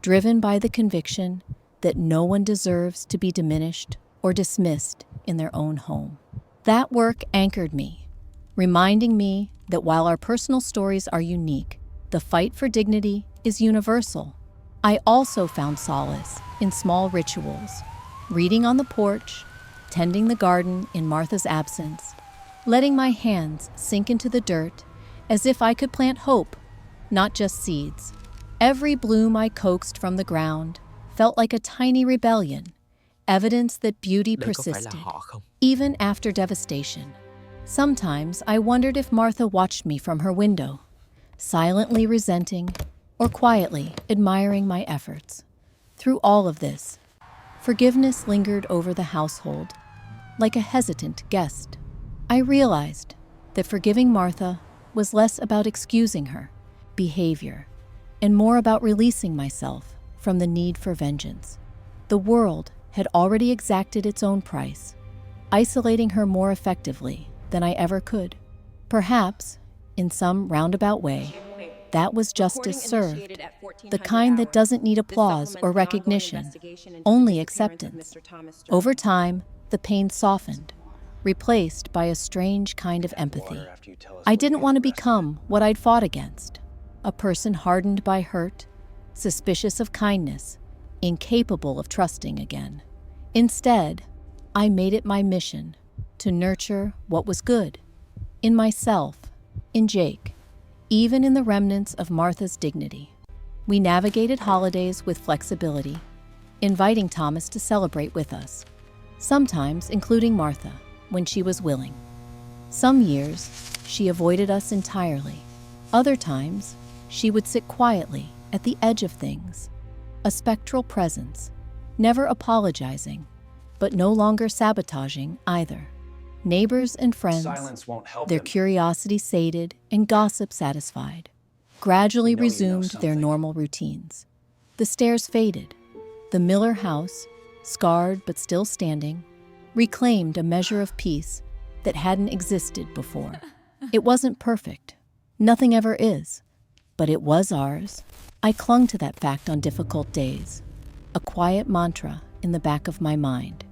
driven by the conviction that no one deserves to be diminished or dismissed in their own home. That work anchored me, reminding me that while our personal stories are unique, the fight for dignity is universal. I also found solace in small rituals, reading on the porch, tending the garden in Martha's absence, letting my hands sink into the dirt as if I could plant hope, not just seeds. Every bloom I coaxed from the ground felt like a tiny rebellion, evidence that beauty persisted, even after devastation. Sometimes I wondered if Martha watched me from her window, silently resenting or quietly admiring my efforts. Through all of this, forgiveness lingered over the household, like a hesitant guest. I realized that forgiving Martha was less about excusing her behavior and more about releasing myself from the need for vengeance. The world had already exacted its own price, isolating her more effectively than I ever could. Perhaps, in some roundabout way, that was justice served, the kind that doesn't need applause or recognition, only acceptance. Over time, the pain softened, replaced by a strange kind of empathy. I didn't want to become what I'd fought against, a person hardened by hurt, suspicious of kindness, incapable of trusting again. Instead, I made it my mission to nurture what was good, in myself, in Jake, even in the remnants of Martha's dignity. We navigated holidays with flexibility, inviting Thomas to celebrate with us, sometimes including Martha when she was willing. Some years, she avoided us entirely. Other times, she would sit quietly at the edge of things, a spectral presence, never apologizing, but no longer sabotaging either. Neighbors and friends, their curiosity sated and gossip satisfied, gradually resumed their normal routines. The stairs faded. The Miller house, scarred but still standing, reclaimed a measure of peace that hadn't existed before. It wasn't perfect. Nothing ever is. But it was ours. I clung to that fact on difficult days, a quiet mantra in the back of my mind.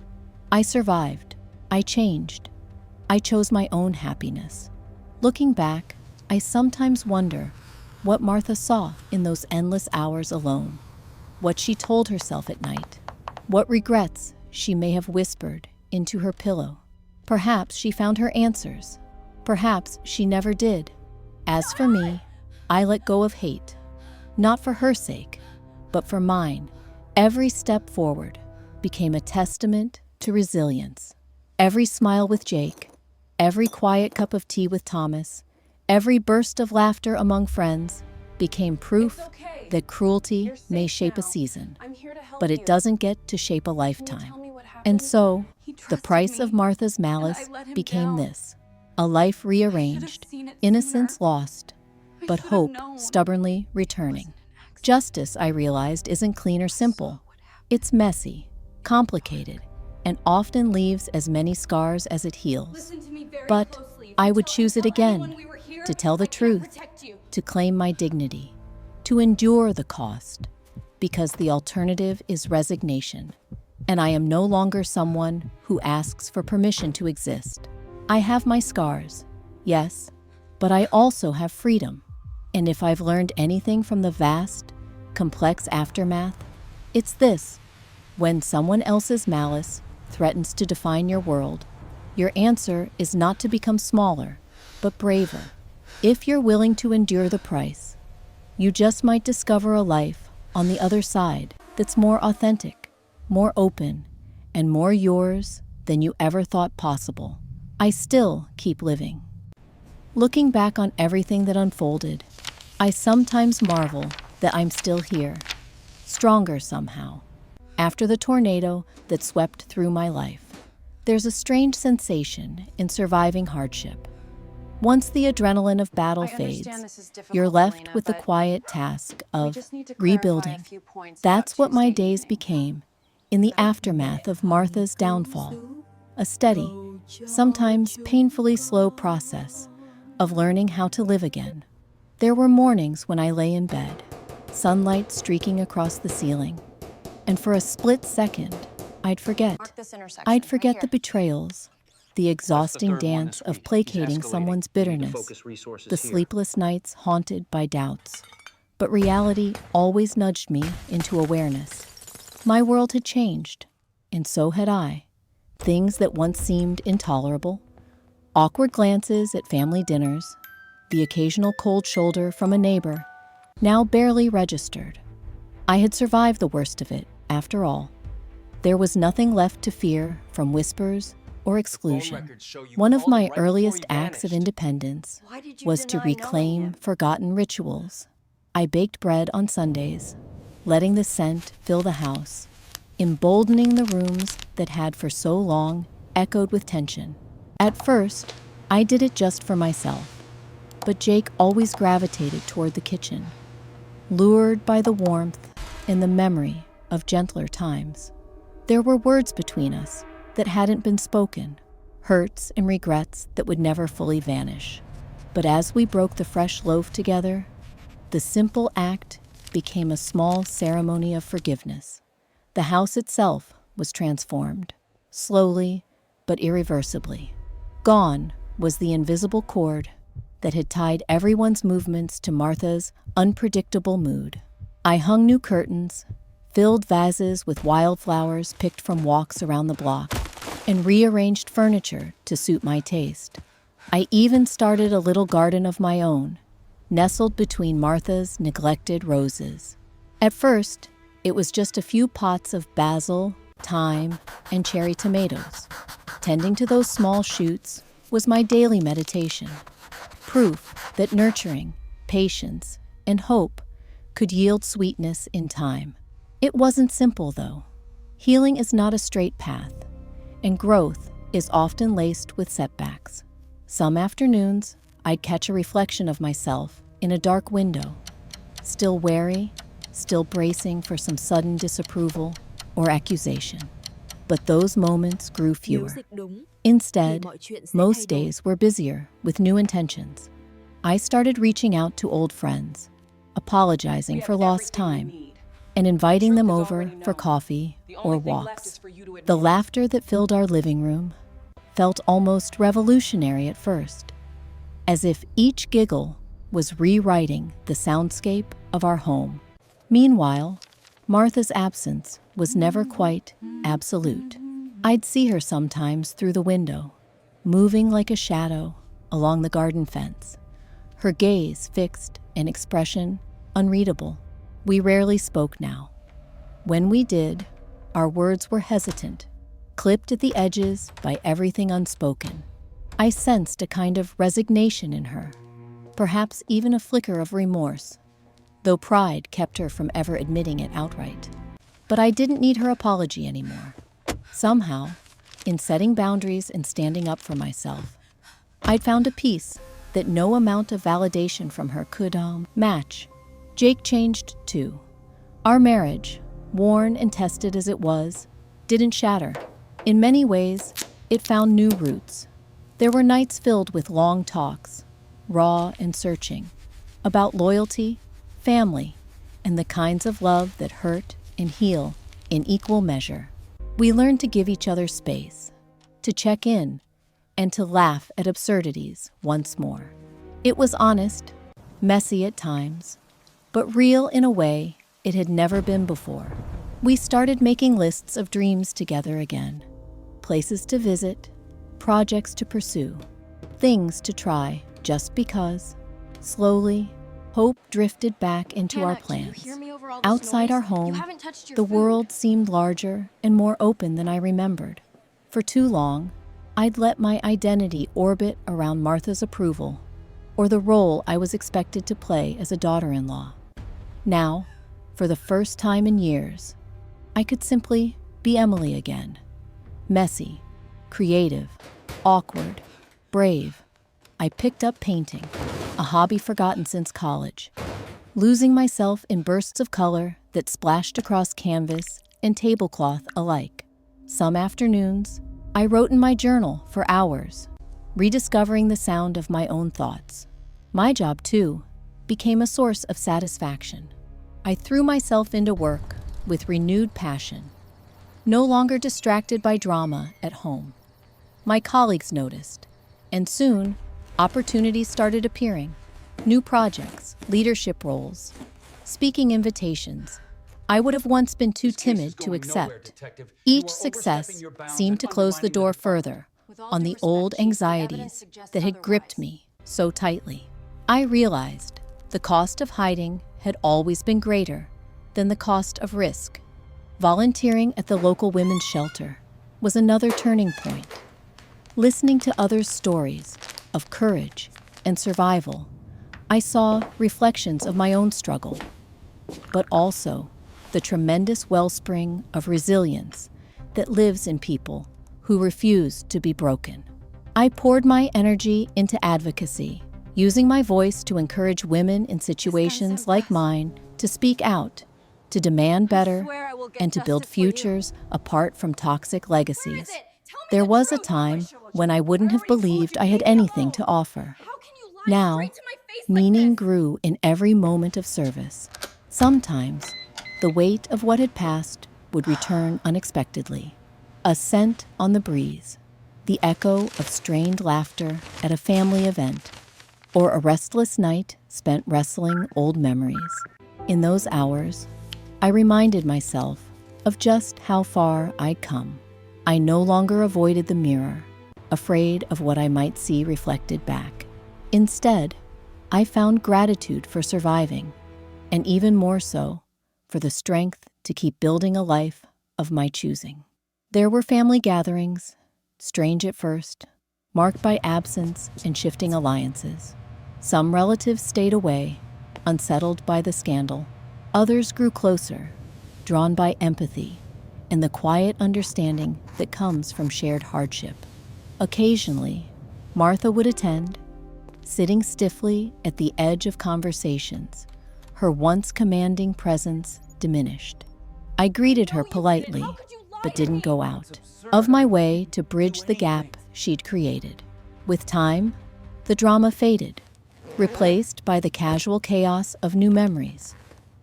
I survived. I changed. I chose my own happiness. Looking back, I sometimes wonder what Martha saw in those endless hours alone, what she told herself at night, what regrets she may have whispered into her pillow. Perhaps she found her answers. Perhaps she never did. As for me, I let go of hate, not for her sake, but for mine. Every step forward became a testament to resilience. Every smile with Jake, every quiet cup of tea with Thomas, every burst of laughter among friends became proof that cruelty may shape a season, but it doesn't get to shape a lifetime. And so, the price of Martha's malice became this: a life rearranged, innocence lost, but hope stubbornly returning. Justice, I realized, isn't clean or simple. It's messy, complicated, and often leaves as many scars as it heals. But I would choose it again, to tell the truth, to claim my dignity, to endure the cost, because the alternative is resignation, and I am no longer someone who asks for permission to exist. I have my scars, yes, but I also have freedom. And if I've learned anything from the vast, complex aftermath, it's this: when someone else's malice threatens to define your world, your answer is not to become smaller, but braver. If you're willing to endure the price, you just might discover a life on the other side that's more authentic, more open, and more yours than you ever thought possible. I still keep living. Looking back on everything that unfolded, I sometimes marvel that I'm still here, stronger somehow. After the tornado that swept through my life, there's a strange sensation in surviving hardship. Once the adrenaline of battle fades, you're left with the quiet task of rebuilding. That's what my days became in the aftermath of Martha's downfall. A steady, sometimes painfully slow process of learning how to live again. There were mornings when I lay in bed, sunlight streaking across the ceiling, and for a split second, I'd forget. I'd forget the betrayals, the exhausting dance of placating someone's bitterness, the sleepless nights haunted by doubts. But reality always nudged me into awareness. My world had changed, and so had I. Things that once seemed intolerable, awkward glances at family dinners, the occasional cold shoulder from a neighbor, now barely registered. I had survived the worst of it, after all. There was nothing left to fear from whispers or exclusion. One of my earliest acts of independence was to reclaim forgotten rituals. I baked bread on Sundays, letting the scent fill the house, emboldening the rooms that had for so long echoed with tension. At first, I did it just for myself, but Jake always gravitated toward the kitchen, lured by the warmth and the memory of gentler times. There were words between us that hadn't been spoken, hurts and regrets that would never fully vanish. But as we broke the fresh loaf together, the simple act became a small ceremony of forgiveness. The house itself was transformed, slowly but irreversibly. Gone was the invisible cord that had tied everyone's movements to Martha's unpredictable mood. I hung new curtains, filled vases with wildflowers picked from walks around the block, and rearranged furniture to suit my taste. I even started a little garden of my own, nestled between Martha's neglected roses. At first, it was just a few pots of basil, thyme, and cherry tomatoes. Tending to those small shoots was my daily meditation, proof that nurturing, patience, and hope could yield sweetness in time. It wasn't simple, though. Healing is not a straight path, and growth is often laced with setbacks. Some afternoons, I'd catch a reflection of myself in a dark window, still wary, still bracing for some sudden disapproval or accusation. But those moments grew Nếu fewer. dịch đúng, thì Instead, mọi chuyện sẽ thay most đổi. days were busier with new intentions. I started reaching out to old friends, apologizing for lost time, and inviting them over for coffee or walks. The laughter that filled our living room felt almost revolutionary at first, as if each giggle was rewriting the soundscape of our home. Meanwhile, Martha's absence was never quite absolute. I'd see her sometimes through the window, moving like a shadow along the garden fence, her gaze fixed, an expression unreadable. We rarely spoke now. When we did, our words were hesitant, clipped at the edges by everything unspoken. I sensed a kind of resignation in her, perhaps even a flicker of remorse, though pride kept her from ever admitting it outright. But I didn't need her apology anymore. Somehow, in setting boundaries and standing up for myself, I'd found a peace that no amount of validation from her could match. Jake changed too. Our marriage, worn and tested as it was, didn't shatter. In many ways, it found new roots. There were nights filled with long talks, raw and searching, about loyalty, family, and the kinds of love that hurt and heal in equal measure. We learned to give each other space, to check in, and to laugh at absurdities once more. It was honest, messy at times, but real in a way it had never been before. We started making lists of dreams together again, places to visit, projects to pursue, things to try just because. Slowly, hope drifted back into our plans. Outside our home, the world seemed larger and more open than I remembered. For too long, I'd let my identity orbit around Martha's approval, or the role I was expected to play as a daughter-in-law. Now, for the first time in years, I could simply be Emily again. Messy, creative, awkward, brave. I picked up painting, a hobby forgotten since college, losing myself in bursts of color that splashed across canvas and tablecloth alike. Some afternoons, I wrote in my journal for hours, rediscovering the sound of my own thoughts. My job, too, became a source of satisfaction. I threw myself into work with renewed passion, no longer distracted by drama at home. My colleagues noticed, and soon, opportunities started appearing. New projects, leadership roles, speaking invitations I would have once been too timid to accept. Each success seemed to close the door further on the old anxieties that had gripped me so tightly. I realized the cost of hiding had always been greater than the cost of risk. Volunteering at the local women's shelter was another turning point. Listening to others' stories of courage and survival, I saw reflections of my own struggle, but also the tremendous wellspring of resilience that lives in people who refuse to be broken. I poured my energy into advocacy, using my voice to encourage women in situations like mine to speak out, to demand better, and to build futures apart from toxic legacies. There was a time when I wouldn't have believed I had anything to offer. Now, meaning grew in every moment of service. Sometimes, the weight of what had passed would return unexpectedly. A scent on the breeze, the echo of strained laughter at a family event, or a restless night spent wrestling old memories. In those hours, I reminded myself of just how far I'd come. I no longer avoided the mirror, afraid of what I might see reflected back. Instead, I found gratitude for surviving, and even more so, for the strength to keep building a life of my choosing. There were family gatherings, strange at first, marked by absence and shifting alliances. Some relatives stayed away, unsettled by the scandal. Others grew closer, drawn by empathy and the quiet understanding that comes from shared hardship. Occasionally, Martha would attend, sitting stiffly at the edge of conversations, her once commanding presence diminished. I greeted her politely, but didn't go out of my way to bridge the gap she'd created. With time, the drama faded, replaced by the casual chaos of new memories,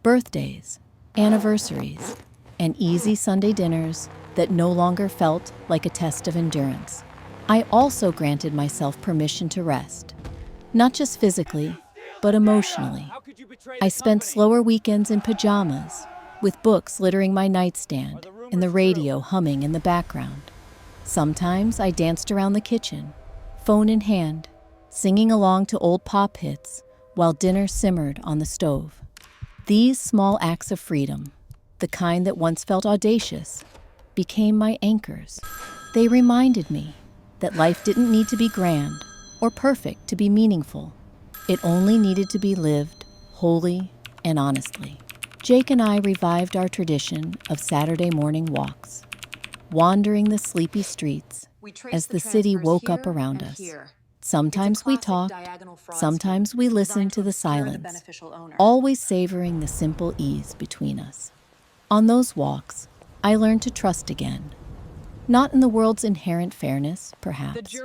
birthdays, anniversaries, and easy Sunday dinners that no longer felt like a test of endurance. I also granted myself permission to rest, not just physically, but emotionally. I spent slower weekends in pajamas, with books littering my nightstand and the radio humming in the background. Sometimes I danced around the kitchen, phone in hand, singing along to old pop hits while dinner simmered on the stove. These small acts of freedom, the kind that once felt audacious, became my anchors. They reminded me that life didn't need to be grand or perfect to be meaningful. It only needed to be lived wholly and honestly. Jake and I revived our tradition of Saturday morning walks, wandering the sleepy streets as the city woke up around us. Sometimes we talked, sometimes we listened to the silence, always savoring the simple ease between us. On those walks, I learned to trust again. Not in the world's inherent fairness, perhaps,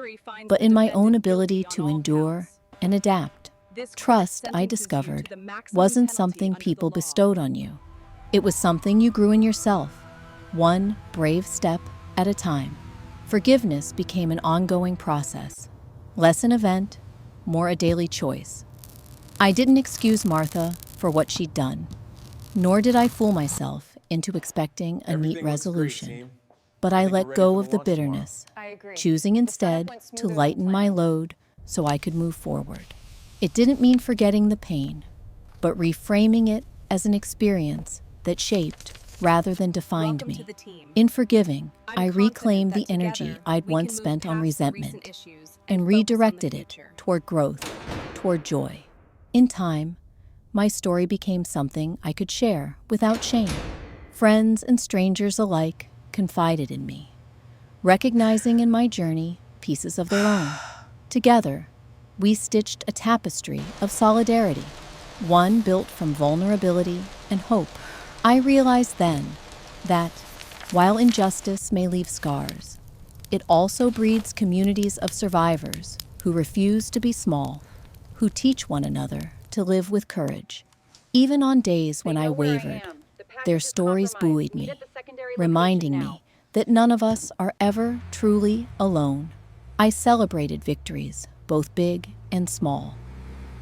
but in my own ability to endure and adapt. Trust, I discovered, wasn't something people bestowed on you. It was something you grew in yourself, one brave step at a time. Forgiveness became an ongoing process, less an event, more a daily choice. I didn't excuse Martha for what she'd done, nor did I fool myself into expecting a neat resolution. But I let go of the bitterness, choosing instead to lighten my load so I could move forward. It didn't mean forgetting the pain, but reframing it as an experience that shaped rather than defined me. In forgiving, I reclaimed the energy I'd once spent on resentment and redirected it toward growth, toward joy. In time, my story became something I could share without shame. Friends and strangers alike confided in me, recognizing in my journey pieces of their own. Together, we stitched a tapestry of solidarity, one built from vulnerability and hope. I realized then that, while injustice may leave scars, it also breeds communities of survivors who refuse to be small, who teach one another to live with courage. Even on days when I wavered, their stories buoyed me, reminding me that none of us are ever truly alone. I celebrated victories, both big and small.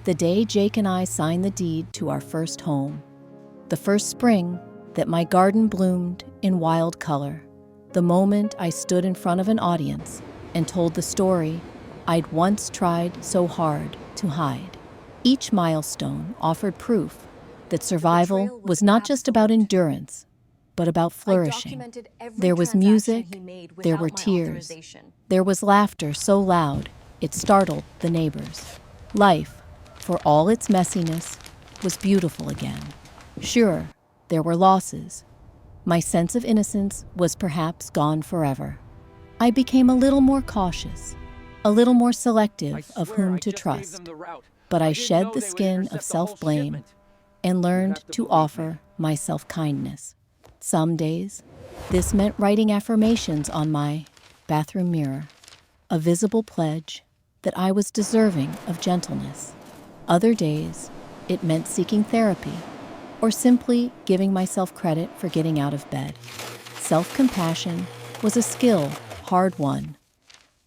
The day Jake and I signed the deed to our first home, the first spring that my garden bloomed in wild color, the moment I stood in front of an audience and told the story I'd once tried so hard to hide. Each milestone offered proof that survival was not just about endurance, but about flourishing. There was music, there were tears, there was laughter so loud it startled the neighbors. Life, for all its messiness, was beautiful again. Sure, there were losses. My sense of innocence was perhaps gone forever. I became a little more cautious, a little more selective of whom to trust. But I shed the skin of self-blame and learned to offer myself kindness. Some days, this meant writing affirmations on my bathroom mirror, a visible pledge that I was deserving of gentleness. Other days, it meant seeking therapy or simply giving myself credit for getting out of bed. Self-compassion was a skill hard won,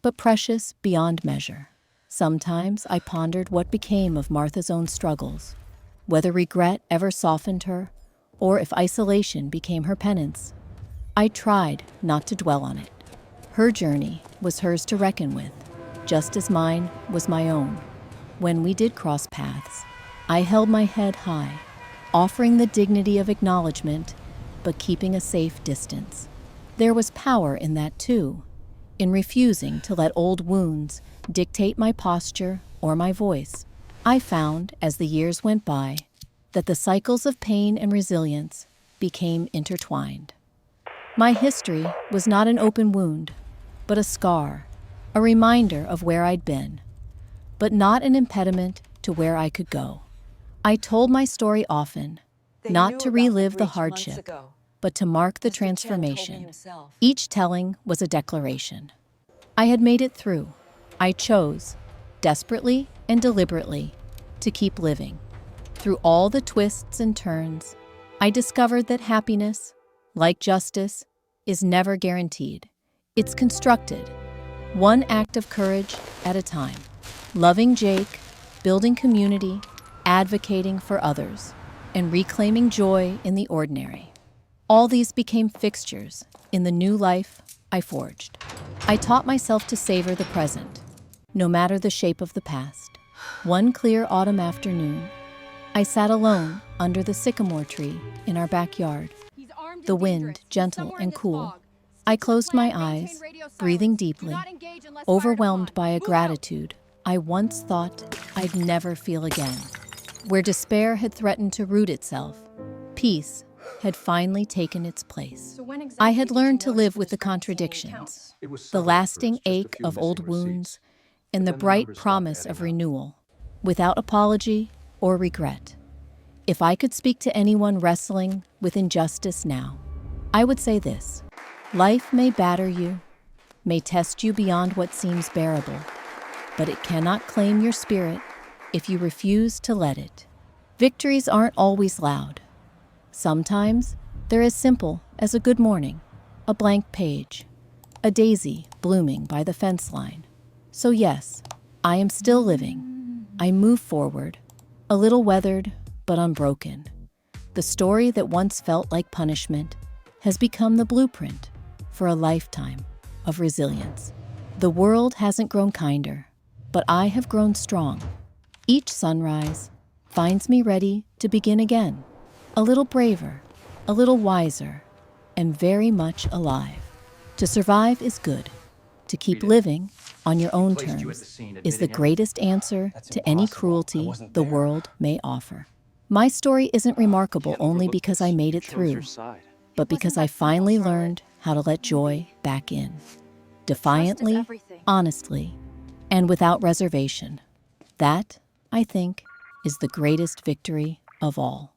but precious beyond measure. Sometimes I pondered what became of Martha's own struggles, whether regret ever softened her or if isolation became her penance. I tried not to dwell on it. Her journey was hers to reckon with, just as mine was my own. When we did cross paths, I held my head high, offering the dignity of acknowledgement, but keeping a safe distance. There was power in that too, in refusing to let old wounds dictate my posture or my voice. I found, as the years went by, that the cycles of pain and resilience became intertwined. My history was not an open wound, but a scar, a reminder of where I'd been, but not an impediment to where I could go. I told my story often, not to relive the hardship, but to mark the transformation. Each telling was a declaration. I had made it through. I chose, desperately and deliberately, to keep living. Through all the twists and turns, I discovered that happiness, like justice, is never guaranteed. It's constructed, one act of courage at a time. Loving Jake, building community, advocating for others, and reclaiming joy in the ordinary. All these became fixtures in the new life I forged. I taught myself to savor the present, no matter the shape of the past. One clear autumn afternoon, I sat alone under the sycamore tree in our backyard, the wind gentle and cool. I closed my eyes, breathing deeply, overwhelmed by a gratitude I once thought I'd never feel again. Where despair had threatened to root itself, peace had finally taken its place. I had learned to live with the contradictions, the lasting ache of old wounds, and the bright promise of renewal, without apology or regret. If I could speak to anyone wrestling with injustice now, I would say this: life may batter you, may test you beyond what seems bearable, but it cannot claim your spirit if you refuse to let it. Victories aren't always loud. Sometimes they're as simple as a good morning, a blank page, a daisy blooming by the fence line. So yes, I am still living. I move forward, a little weathered but unbroken. The story that once felt like punishment has become the blueprint for a lifetime of resilience. The world hasn't grown kinder, but I have grown strong. Each sunrise finds me ready to begin again, a little braver, a little wiser, and very much alive. To survive is good. To keep living on your own terms is the greatest answer to any cruelty the world may offer. My story isn't remarkable only because I made it through, but because I finally learned how to let joy back in, defiantly, honestly, and without reservation. That, I think, is the greatest victory of all.